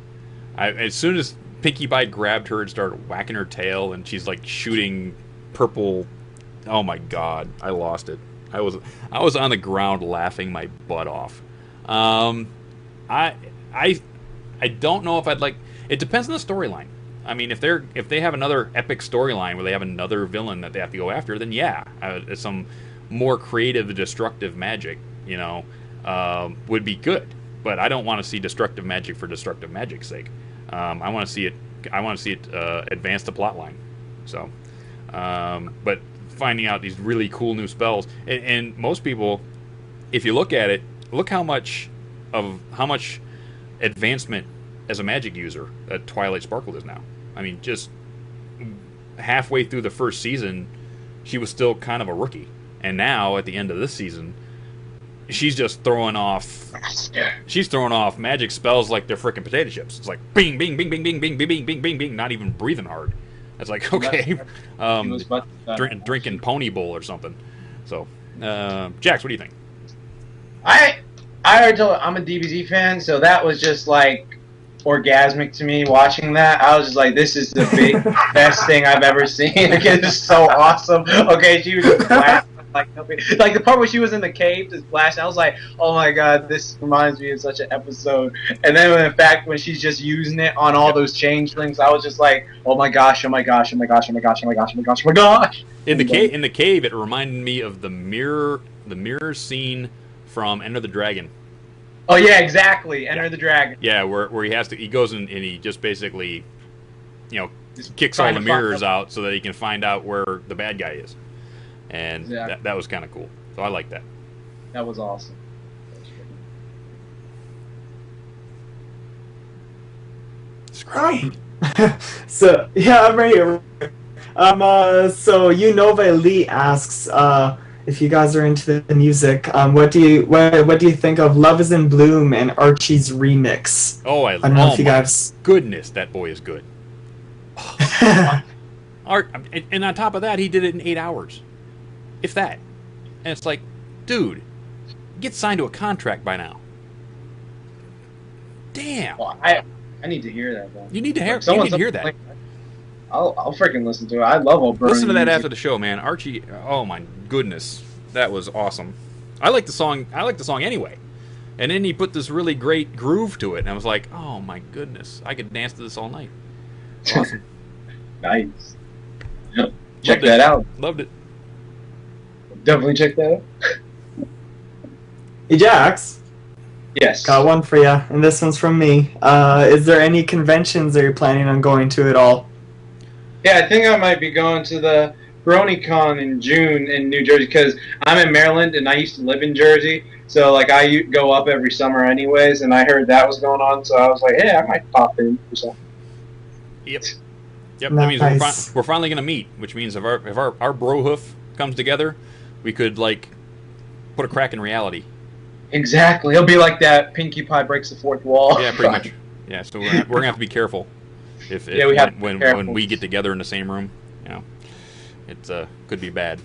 As soon as Pinkie Pie grabbed her and started whacking her tail, and she's like shooting purple. Oh my God, I lost it. I was on the ground laughing my butt off. I don't know if I'd like. It depends on the storyline. I mean, if they have another epic storyline where they have another villain that they have to go after, then yeah, some more creative, destructive magic, would be good. But I don't want to see destructive magic for destructive magic's sake. I want to see it. Advance the plot line. So, but finding out these really cool new spells, and most people, if you look at it, look how much advancement as a magic user that Twilight Sparkle is now. I mean, just halfway through the first season, she was still kind of a rookie. And now, at the end of this season, she's just throwing off... She's throwing off magic spells like they're freaking potato chips. It's like, bing, bing, bing, bing, bing, bing, bing, bing, bing, bing, bing, not even breathing hard. It's like, okay, drinking Pony Bowl or something. So, Jax, what do you think? I already told I'm a DBZ fan, so that was just like orgasmic to me watching that. I was just like, this is the best thing I've ever seen. Again, it's so awesome. Okay, she was just blasting like the part where she was in the cave just blasting. I was like, oh my God, this reminds me of such an episode. And then in fact when she's just using it on all those changelings, I was just like, oh my gosh, oh my gosh, oh my gosh, oh my gosh, oh my gosh, oh my gosh, oh my gosh. In the cave, it reminded me of the mirror scene from Enter the Dragon. Oh yeah, exactly. Enter the Dragon. Yeah, where he goes and he just basically, Just kicks all the mirrors out so that he can find out where the bad guy is, and that was kind of cool. So I like that. That was awesome. Screwy. So yeah, I'm right here. So Unova Lee asks, if you guys are into the music, what do you think of Love Is in Bloom and Archie's remix? Oh, I don't know if you guys. Goodness, that boy is good. Art, and on top of that, he did it in 8 hours, if that. And it's like, dude, get signed to a contract by now. Damn. Well, I need to hear that though. You need to hear that. I'll freaking listen to it. I love old Brony. Listen to that after the show, man. Archie, oh my goodness, that was awesome. I like the song anyway. And then he put this really great groove to it, and I was like, oh my goodness, I could dance to this all night. Awesome. Nice. Check that out. Loved it. Definitely check that out. Hey, Jax. Yes. Got one for you, and this one's from me. Is there any conventions that you're planning on going to at all? Yeah, I think I might be going to the BronyCon in June in New Jersey because I'm in Maryland and I used to live in Jersey. So, like, I go up every summer anyways, and I heard that was going on, so I was like, hey, I might pop in for something. Yep. Yep. Nice. That means we're finally gonna meet, which means if our bro hoof comes together, we could like put a crack in reality. Exactly. It'll be like that Pinkie Pie breaks the fourth wall. Yeah, pretty much. Yeah, so we're gonna have to be careful when we get together in the same room. You know, it could be bad.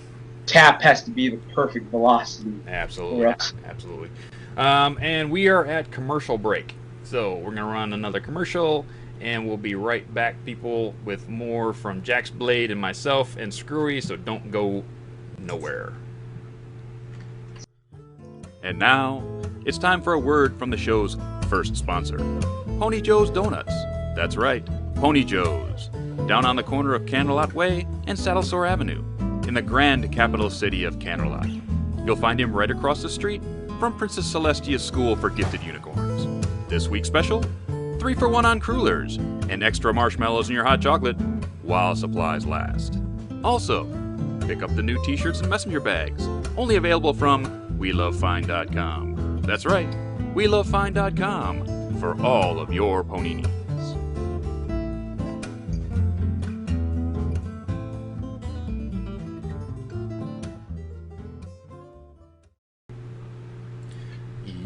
Tap has to be the perfect velocity. Absolutely, Yeah. absolutely. And we are at commercial break, so we're gonna run another commercial, and we'll be right back, people, with more from Jaxblade and myself and Screwy. So don't go nowhere. And now, it's time for a word from the show's first sponsor, Pony Joe's Donuts. That's right, Pony Joe's, down on the corner of Candlelot Way and Saddlesore Avenue, in the grand capital city of Candlelot. You'll find him right across the street from Princess Celestia's School for Gifted Unicorns. This week's special, 3 for 1 on crullers, and extra marshmallows in your hot chocolate while supplies last. Also, pick up the new t-shirts and messenger bags, only available from WeLoveFine.com. That's right, WeLoveFine.com for all of your pony needs.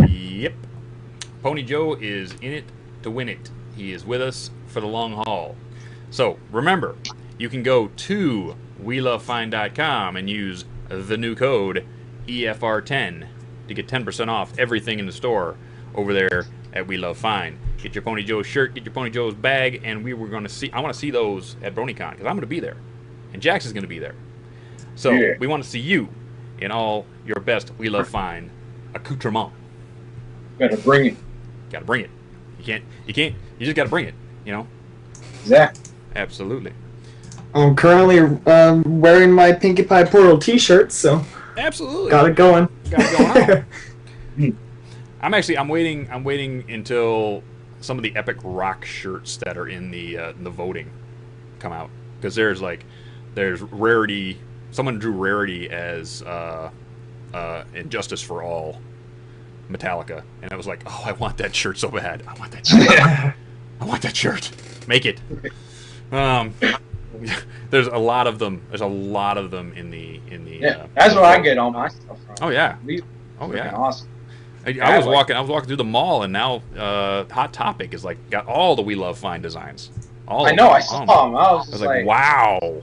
Yep. Pony Joe is in it to win it. He is with us for the long haul. So, remember, you can go to WeLoveFine.com and use the new code EFR10 to get 10% off everything in the store over there at We Love Fine. Get your Pony Joe shirt, get your Pony Joe's bag, and I want to see those at BronyCon because I'm going to be there. And Jax is going to be there. So, Yeah. we want to see you in all your best We Love Fine accoutrement. Better bring it. Gotta bring it. You just gotta bring it, you know? Exactly. Absolutely. I'm currently wearing my Pinkie Pie Portal t-shirt, so Absolutely. got it going. Got it going on. I'm waiting until some of the epic rock shirts that are in the voting come out. Because there's Rarity. Someone drew Rarity as Injustice for All Metallica, and I was like, oh, I want that shirt so bad. I want that shirt. I want that shirt. Make it. There's a lot of them. There's a lot of them in the. Yeah, that's where I get all my stuff from. Oh yeah. These Oh freaking yeah. Awesome. I was walking through the mall, and now Hot Topic is like got all the We Love Fine designs. All I know. I of saw them. them. I was I just was like, like, wow.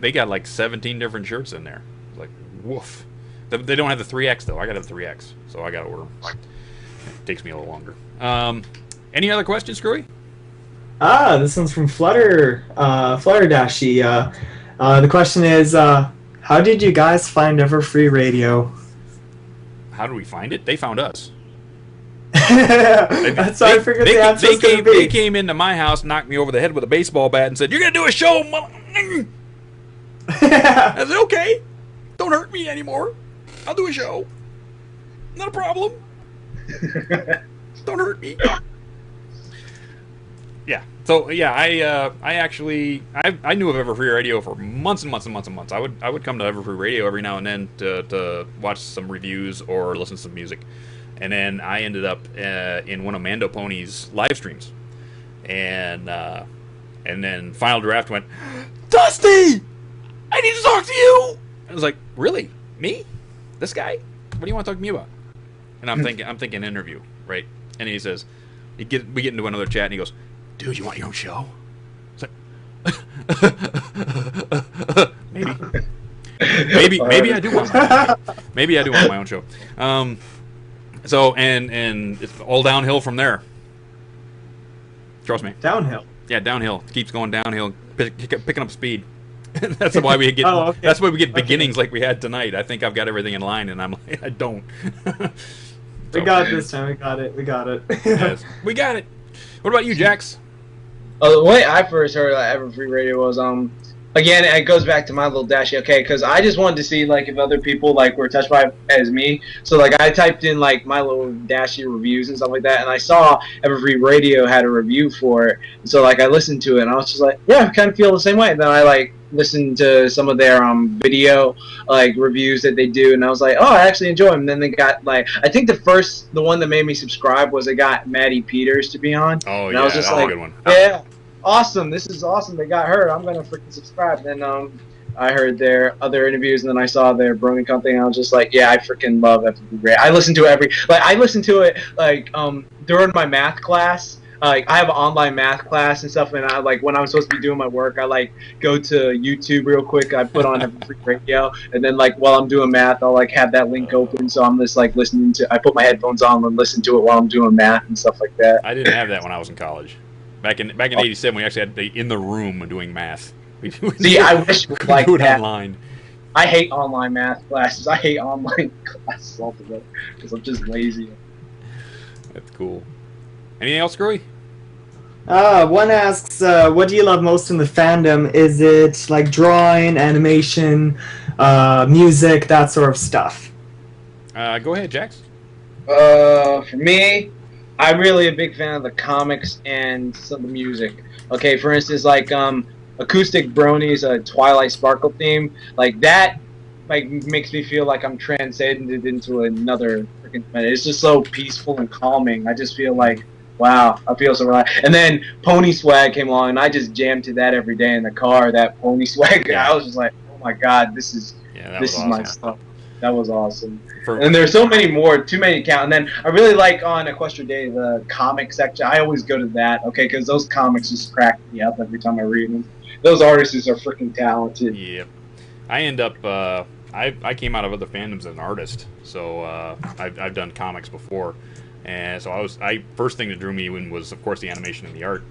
They got like 17 different shirts in there. Like, woof. They don't have the 3X though. I got the 3X, so I got to order them. It takes me a little longer. Any other questions, Screwy? This one's from Flutterdashi. The question is, how did you guys find Everfree Radio? How did we find it? They found us. That's why I figured the answer was going to be. They came into my house, knocked me over the head with a baseball bat, and said, "You're gonna do a show." I said, "Okay, don't hurt me anymore. I'll do a show. Not a problem. Don't hurt me." Yeah. So yeah, I knew of Everfree Radio for months and months and months and months. I would come to Everfree Radio every now and then to watch some reviews or listen to some music, and then I ended up in one of Mando Pony's live streams, and then Final Draft went, "Dusty, I need to talk to you." I was like, "Really? Me? This guy? What do you want to talk to me about?" And I'm thinking interview, right? And he says, we get into another chat, and he goes, "Dude, you want your own show?" It's like, maybe I do want my own show. So and it's all downhill from there. Trust me. Downhill. Yeah, downhill. Keeps going downhill, picking up speed. That's why we get. Oh, okay. That's why we get beginnings like we had tonight. I think I've got everything in line, and I'm like, I don't. We got it this time. We got it. Yes, we got it. What about you, Jax? The way I first heard Everfree Radio was again, it goes back to my little dashy. Okay, because I just wanted to see like if other people like were touched by it as me. So like I typed in like my little dashy reviews and stuff like that, and I saw Everfree Radio had a review for it. So like I listened to it, and I was just like, yeah, I kind of feel the same way. And then I like listened to some of their video like reviews that they do, and I was like, oh, I actually enjoy them. And then they got like, I think the one that made me subscribe was they got Maddie Peters to be on. Oh, and yeah, I was just that's like, a good one. yeah. Awesome! This is awesome. They got her. I'm gonna freaking subscribe. Then I heard their other interviews, and then I saw their Brony thing. And I was just like, yeah, I freaking love FB. I listen to it like during my math class. Like I have an online math class and stuff, and I like when I'm supposed to be doing my work, I like go to YouTube real quick. I put on FB Radio, and then like while I'm doing math, I'll like have that link open, so I'm just like listening to. I put my headphones on and listen to it while I'm doing math and stuff like that. I didn't have that when I was in college. Back in '87, we actually had in the room doing math. See, I wish we like do it that. online. I hate online math classes. I hate online classes altogether because I'm just lazy. That's cool. Anything else, Screwy? One asks, what do you love most in the fandom? Is it like drawing, animation, music, that sort of stuff? Go ahead, Jax. For me, I'm really a big fan of the comics and some of the music. Okay, for instance, like Acoustic Brony's Twilight Sparkle theme, like that, like makes me feel like I'm transcended into another freaking planet. It's just so peaceful and calming. I just feel like, wow, I feel so relaxed. And then Pony Swag came along, and I just jammed to that every day in the car. That Pony Swag, I was just like, oh my god, this is awesome. my stuff. That was awesome. And there's so many more, too many to count. And then I really like on Equestria Day the comic section. I always go to that, okay, because those comics just crack me up every time I read them. Those artists are freaking talented. Yep. I end up. I came out of other fandoms as an artist, so I've done comics before, and so first thing that drew me in was of course the animation and the art,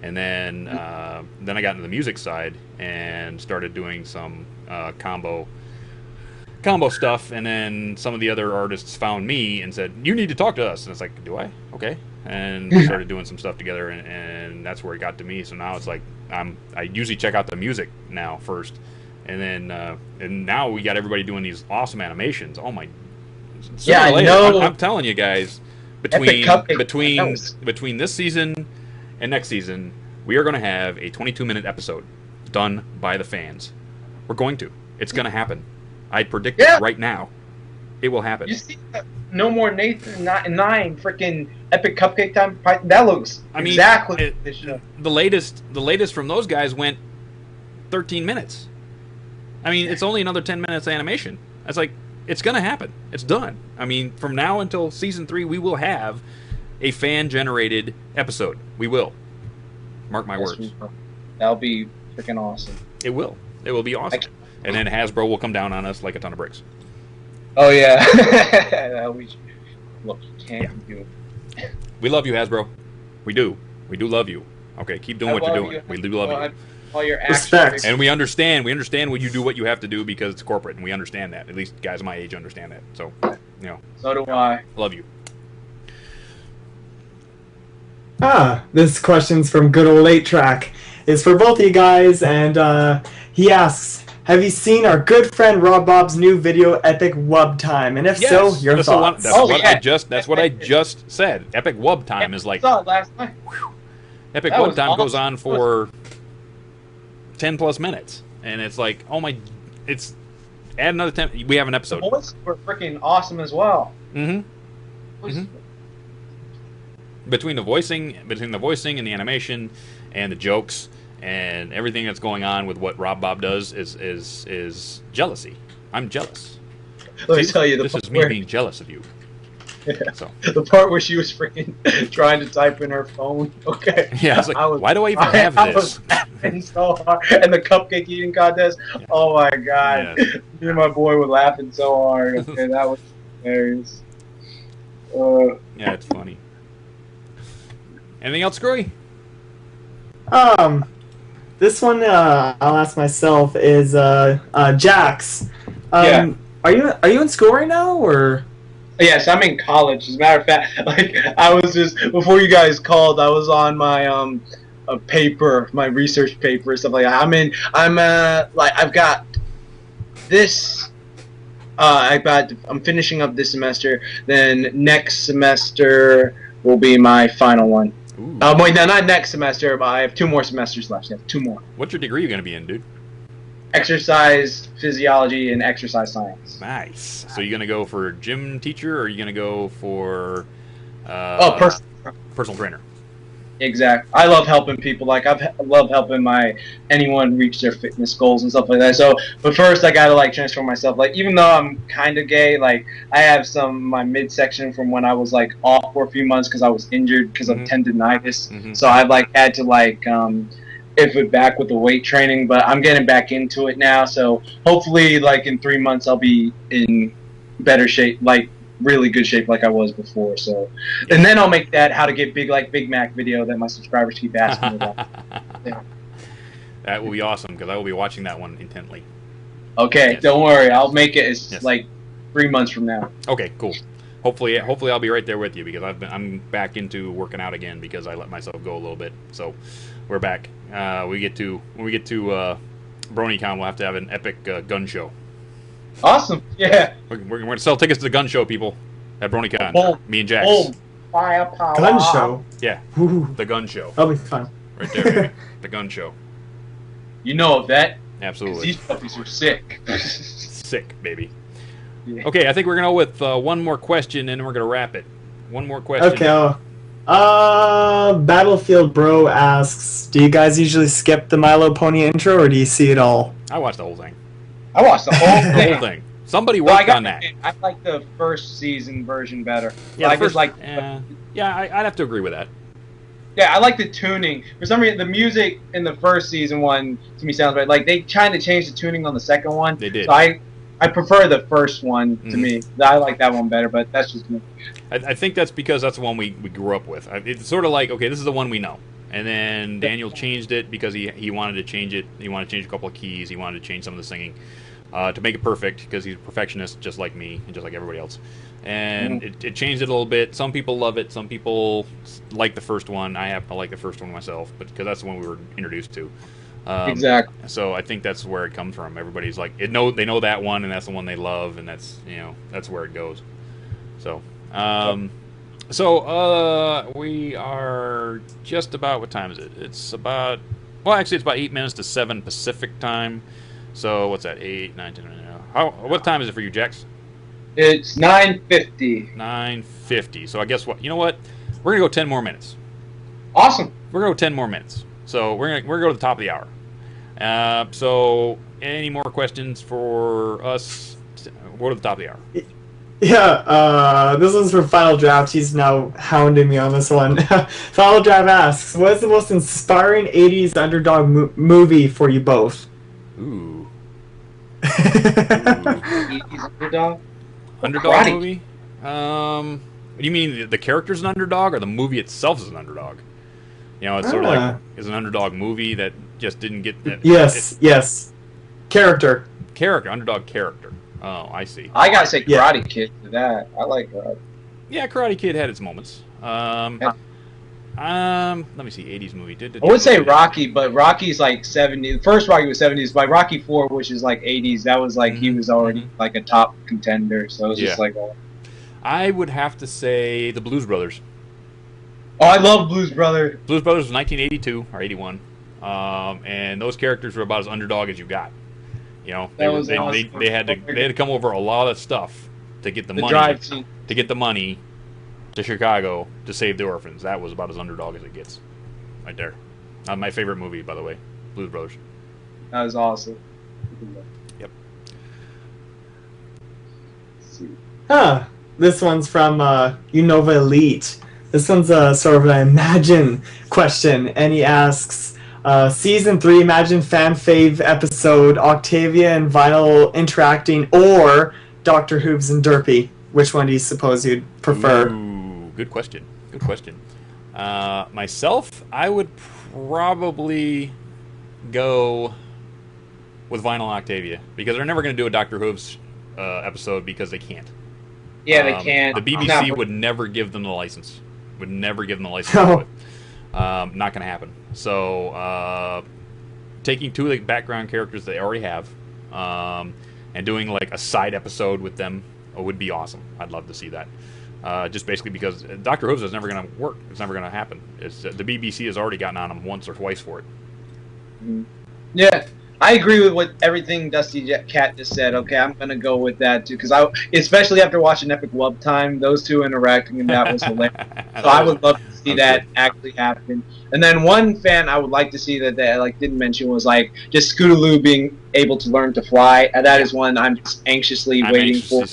and then I got into the music side and started doing some combo stuff, and then some of the other artists found me and said, you need to talk to us, and it's like, do I? Okay. And we started doing some stuff together, and that's where it got to me. So now it's like I usually check out the music now first, and then and now we got everybody doing these awesome animations. Oh my! Yeah, I know. I'm telling you guys, between this season and next season, we are going to have a 22-minute episode done by the fans. We're going to. It's going to happen. I predict it right now. It will happen. You see, No More Nathan 9 freaking Epic Cupcake Time. That looks exactly this show. The latest from those guys went 13 minutes. I mean, it's only another 10 minutes of animation. That's like, it's going to happen. It's done. I mean, from now until season 3, we will have a fan-generated episode. We will. Mark my words. That'll be freaking awesome. It will. It will be awesome. And then Hasbro will come down on us like a ton of bricks. Oh, yeah. Look, you can't do it. We love you, Hasbro. We do. We do love you. Okay, keep doing what you're doing. We do love you. All your respect. And we understand. We understand when you do what you have to do because it's corporate, and we understand that. At least guys my age understand that. So, you know. So do I. Love you. This question's from good old 8-Track. It's for both of you guys, and he asks, have you seen our good friend Rob Bob's new video, Epic Wub Time? And if so, your thoughts. That's what I just said. Epic Wub Time is like... I saw it last night. Epic Wub Time goes on for 10 plus minutes. And it's like, oh my... It's... Add another 10... We have an episode. The voices were freaking awesome as well. Mm-hmm. Between the voicing and the animation and the jokes and everything that's going on with what Rob Bob does is jealousy. I'm jealous. Let me tell you, this is me being jealous of you. Yeah. So the part where she was freaking trying to type in her phone. Okay. Yeah, I was like, why do I even have this? Was laughing so hard. And the cupcake eating contest. Oh my god. Yeah. Me and my boy were laughing so hard. Okay, that was hilarious. Yeah, it's funny. Anything else, Screwy? This one I'll ask myself is Jax. Yeah. Are you in school right now, or? Yes, I'm in college. As a matter of fact, like I was just before you guys called, I was on my a paper, my research paper and stuff like that. I've got this. I'm finishing up this semester. Then next semester will be my final one. Wait, no, not next semester, but I have 2 more semesters left. I have 2 more. What's your degree you're going to be in, dude? Exercise physiology and exercise science. Nice. So you're going to go for gym teacher, or are you going to go for personal trainer? Exactly. I love helping people. Like I love helping anyone reach their fitness goals and stuff like that. So, but first I gotta like transform myself. Like even though I'm kind of gay, like I have my midsection from when I was like off for a few months because I was injured because of tendonitis. So I've like had to like if it back with the weight training, but I'm getting back into it now. So hopefully like in 3 months I'll be in better shape, like really good shape like I was before. So, and then I'll make that how to get big like Big Mac video that my subscribers keep asking me about. Yeah. That will be awesome because I will be watching that one intently. Okay, yes. Don't worry, I'll make it. It's like 3 months from now. Okay, cool. Hopefully I'll be right there with you because I'm back into working out again because I let myself go a little bit. So we're back. When we get to BronyCon, we'll have to have an epic gun show. Awesome. Yeah. We're going to sell tickets to the gun show, people, at BronyCon. Boom. Me and Jax. Boom. Firepower. Gun show. Yeah. Ooh. The gun show. That'll be fun. Right there, baby. The gun show. You know of that? Absolutely. These puppies are sick. Sick, baby. Yeah. Okay, I think we're going to go with one more question, and then we're going to wrap it. One more question. Okay. Battlefield Bro asks, do you guys usually skip the My Little Pony intro, or do you see it all? I watched the whole thing. I watched the whole thing. The whole thing. Somebody worked on that. I like the first season version better. Yeah, I just like. I'd have to agree with that. Yeah, I like the tuning. For some reason, the music in the first season one to me sounds better. Like they tried to change the tuning on the second one. They did. So I prefer the first one to me. I like that one better, but that's just me. I think that's because that's the one we grew up with. It's sort of like, okay, this is the one we know. And then Daniel changed it because he wanted to change it. He wanted to change a couple of keys. He wanted to change some of the singing to make it perfect because he's a perfectionist just like me and just like everybody else. And it changed it a little bit. Some people love it. Some people like the first one. I happen to like the first one myself, but because that's the one we were introduced to. Exactly. So I think that's where it comes from. Everybody's like, they know that one, and that's the one they love, and that's that's where it goes. So, we are just about, what time is it? It's about, well, actually, it's about 8 minutes to 7 Pacific time. So what's that? 8, 9, 10. What time is it for you, Jax? It's 9:50. 9:50. So I guess what? You know what? We're gonna go 10 more minutes. Awesome. We're gonna go 10 more minutes. So we're gonna go to the top of the hour. So any more questions for us? We're to the top of the hour. Yeah, this one's from Final Draft. He's now hounding me on this one. Final Draft asks, what is the most inspiring 80s underdog movie for you both? Ooh. 80s underdog? Underdog Karate. movie? You mean the character's an underdog, or the movie itself is an underdog? You know, it's sort of like, it's an underdog movie that just didn't get that. Yes. Character. Underdog character. Oh, I see. I gotta say Karate Kid to that. I like Karate. Yeah, Karate Kid had its moments. Let me see, 80s movie. I would say Rocky, but Rocky's like 70s. The first Rocky was 70s. By Rocky 4, which is like 80s, that was like he was already like a top contender. So it was just like. I would have to say the Blues Brothers. Oh, I love Blues Brothers. Blues Brothers was 1982 or 81, and those characters were about as underdog as you got. You know, they had to come over a lot of stuff to get the money to Chicago to save the orphans. That was about as underdog as it gets, right there. My favorite movie, by the way, Blues Brothers. That was awesome. Yep. This one's from Unova Elite. This one's sort of an Imagine question, and he asks, Season 3 Imagine fan fave episode, Octavia and Vinyl interacting, or Dr. Hoobs and Derpy? Which one do you suppose you'd prefer? Ooh, good question. Good question. Myself, I would probably go with Vinyl Octavia, because they're never going to do a Dr. Hoobs episode because they can't. Yeah, they can't. The BBC would never give them the license. Would never give them the license Oh. to do it. Not going to happen. So taking two of the background characters they already have and doing like a side episode with them would be awesome. I'd love to see that. Just basically because Doctor Who's is never going to work. It's never going to happen. It's the BBC has already gotten on them once or twice for it. Yeah, I agree with what everything DustyKatt just said. Okay, I'm gonna go with that too, because especially after watching Epic Love Time, those two interacting and that was hilarious. So I would love to see that actually happen. And then one fan I would like to see that they like didn't mention was like just Scootaloo being able to learn to fly. And that is one I'm just anxiously waiting for.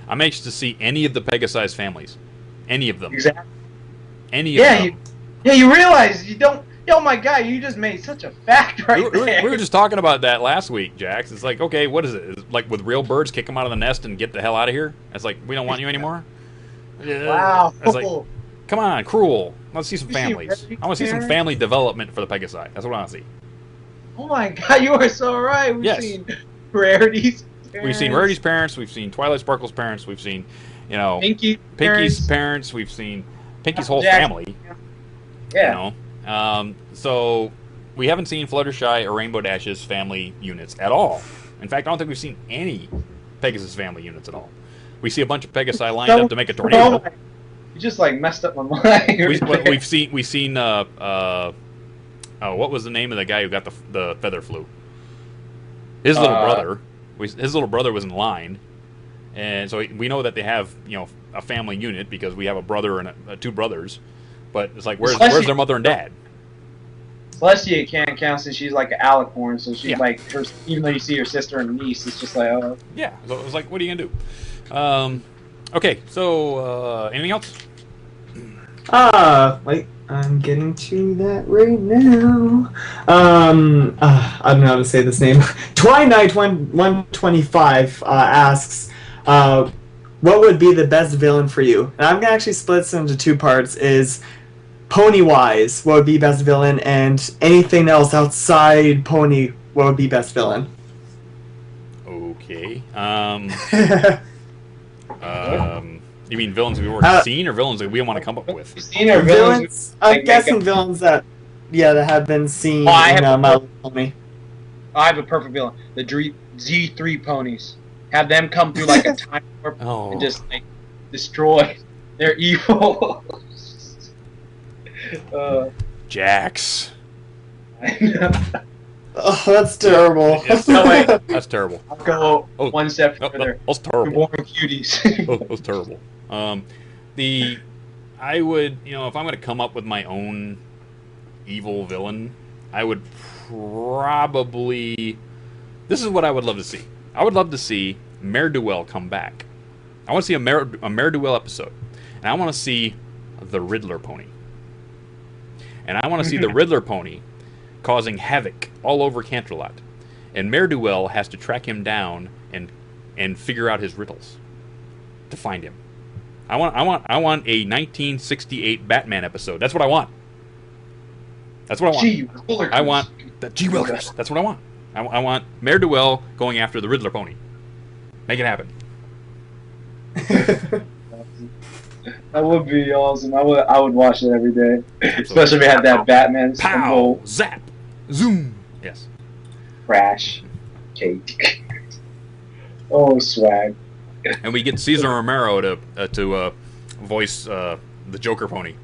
I'm anxious to see any of the Pegasus families, any of them. Exactly. Any of them. You realize you don't. Oh my God! You just made such a fact right there. We were just talking about that last week, Jax. It's like, okay, what is it? Is it like with real birds, kick them out of the nest and get the hell out of here? It's like we don't want you anymore. Wow! It's like, come on, cruel. Let's see some families. I want to see some family development for the Pegasi. That's what I want to see. Oh my God! You are so right. We've seen Rarity's parents. We've seen Rarity's parents. We've seen Twilight Sparkle's parents. We've seen, Pinky's parents. We've seen Pinky's whole family. Yeah. So we haven't seen Fluttershy or Rainbow Dash's family units at all. In fact, I don't think we've seen any Pegasus family units at all. We see a bunch of Pegasi lined up to make a tornado. You just like messed up my mind. We've seen what was the name of the guy who got the feather flu? His little brother. His little brother was in line, and so we know that they have a family unit because we have a brother and two brothers. But it's like, where's their mother and dad? Celestia can't count since she's like an alicorn, so she's like her. Even though you see her sister and niece, it's just like, oh. Yeah, so it's like, what are you gonna do? Okay, so anything else? Wait, I'm getting to that right now. I don't know how to say this name. Twilight125 asks, what would be the best villain for you? And I'm gonna actually split this into two parts. Is Pony-wise, what would be best villain, and anything else outside Pony, what would be best villain? Okay. You mean villains we've already seen, or villains that we want to come up with? Seen or villains? I'm guessing villains that have been seen in My Little Pony. I have a perfect villain. The Z3 ponies. Have them come through like a time warp and just like destroy. They're evil. Jax. Oh, that's terrible. No way. That's terrible. I'll go one step further. That's terrible. Born cuties. That's terrible. I would, if I'm going to come up with my own evil villain, I would probably. This is what I would love to see. I would love to see Mare-Duel come back. I want to see a Mare-Duel episode. And I want to see the Riddler pony. And I want to see the Riddler pony causing havoc all over Canterlot. And Mare-Duel has to track him down and figure out his riddles to find him. I want a 1968 Batman episode. That's what I want. That's what I want. Gee Willikers. I want the Gee Willikers. That's what I want. I want Mare-Duel going after the Riddler pony. Make it happen. That would be awesome. I would watch it every day. Especially if it had that Batman symbol. Zap! Zoom! Yes. Crash. Cake. Oh, swag. And we get Cesar Romero to voice the Joker pony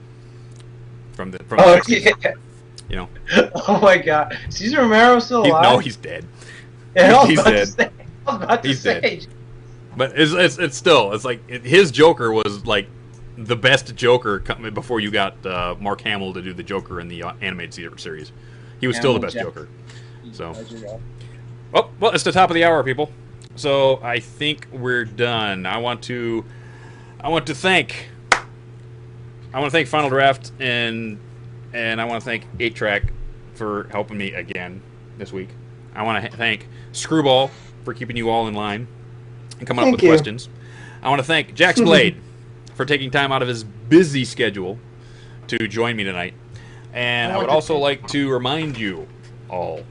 from the yeah. Oh my God, Cesar Romero's still alive? No, he's dead. Yeah, he's dead. I was about to say. Dead. But it's still like his Joker was like the best Joker before you got Mark Hamill to do the Joker in the animated series. He was still the best Joker. So, well, it's the top of the hour, people. So I think we're done. I want to thank Final Draft and I want to thank 8-Track for helping me again this week. I want to thank Screwball for keeping you all in line and coming up with questions. I want to thank Jaxblade for taking time out of his busy schedule to join me tonight. And I would also like to remind you all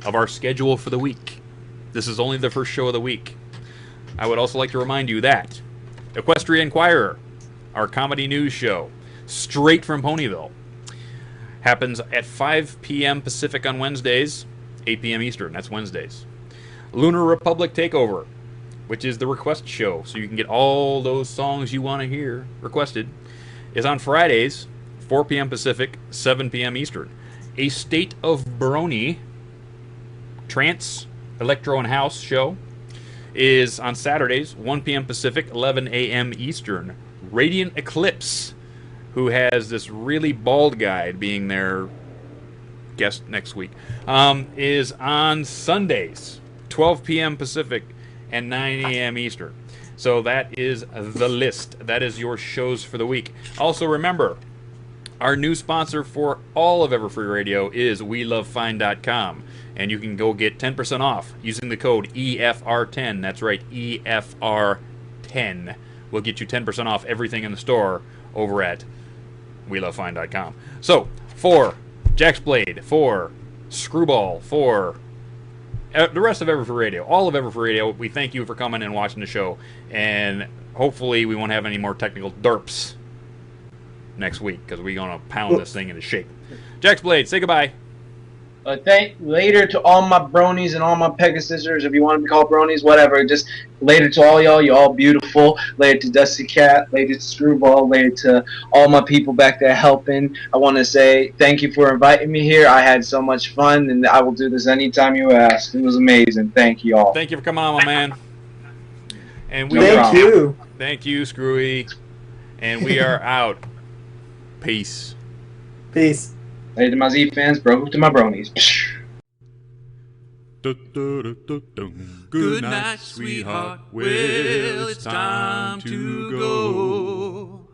of our schedule for the week. This is only the first show of the week. I would also like to remind you that Equestria Inquirer, our comedy news show, straight from Ponyville, Happens at 5 p.m. Pacific on Wednesdays, 8 p.m. Eastern. That's Wednesdays. Lunar Republic Takeover, which is the request show, so you can get all those songs you want to hear requested, is on Fridays, 4 p.m. Pacific, 7 p.m. Eastern. A State of Brony Trance, Electro and House show is on Saturdays, 1 p.m. Pacific, 11 a.m. Eastern. Radiant Eclipse, who has this really bald guy being their guest next week, is on Sundays, 12 p.m. Pacific and 9 a.m. Eastern. So that is the list. That is your shows for the week. Also remember, our new sponsor for all of Everfree Radio is WeLoveFine.com. And you can go get 10% off using the code EFR10. That's right, EFR10. We'll get you 10% off everything in the store over at WeLoveFine.com. So, for Jaxblade, for Screwball, for the rest of Everfree Radio, all of Everfree Radio, we thank you for coming and watching the show. And hopefully we won't have any more technical derps next week, because we're going to pound this thing into shape. Jaxblade, say goodbye. Later to all my bronies and all my pegasusers, if you want to be called bronies, whatever. Just later to all y'all, you're all beautiful. Later to DustyKatt, later to Screwball, later to all my people back there helping. I want to say thank you for inviting me here. I had so much fun, and I will do this anytime you ask. It was amazing. Thank you all. Thank you for coming on, my man. And thank you, Screwy. And we are out. Peace. Peace. Later to my Z fans, bro, to my bronies. Good night, sweetheart. Well, it's time to go.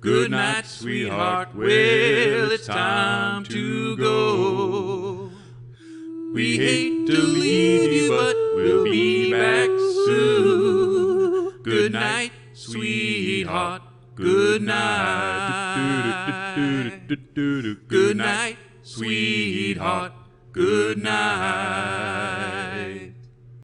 Good night, sweetheart. Well, it's time to go. We hate to leave you, but we'll be back soon. Good night, sweetheart. Good night. Good night, sweetheart. Good night.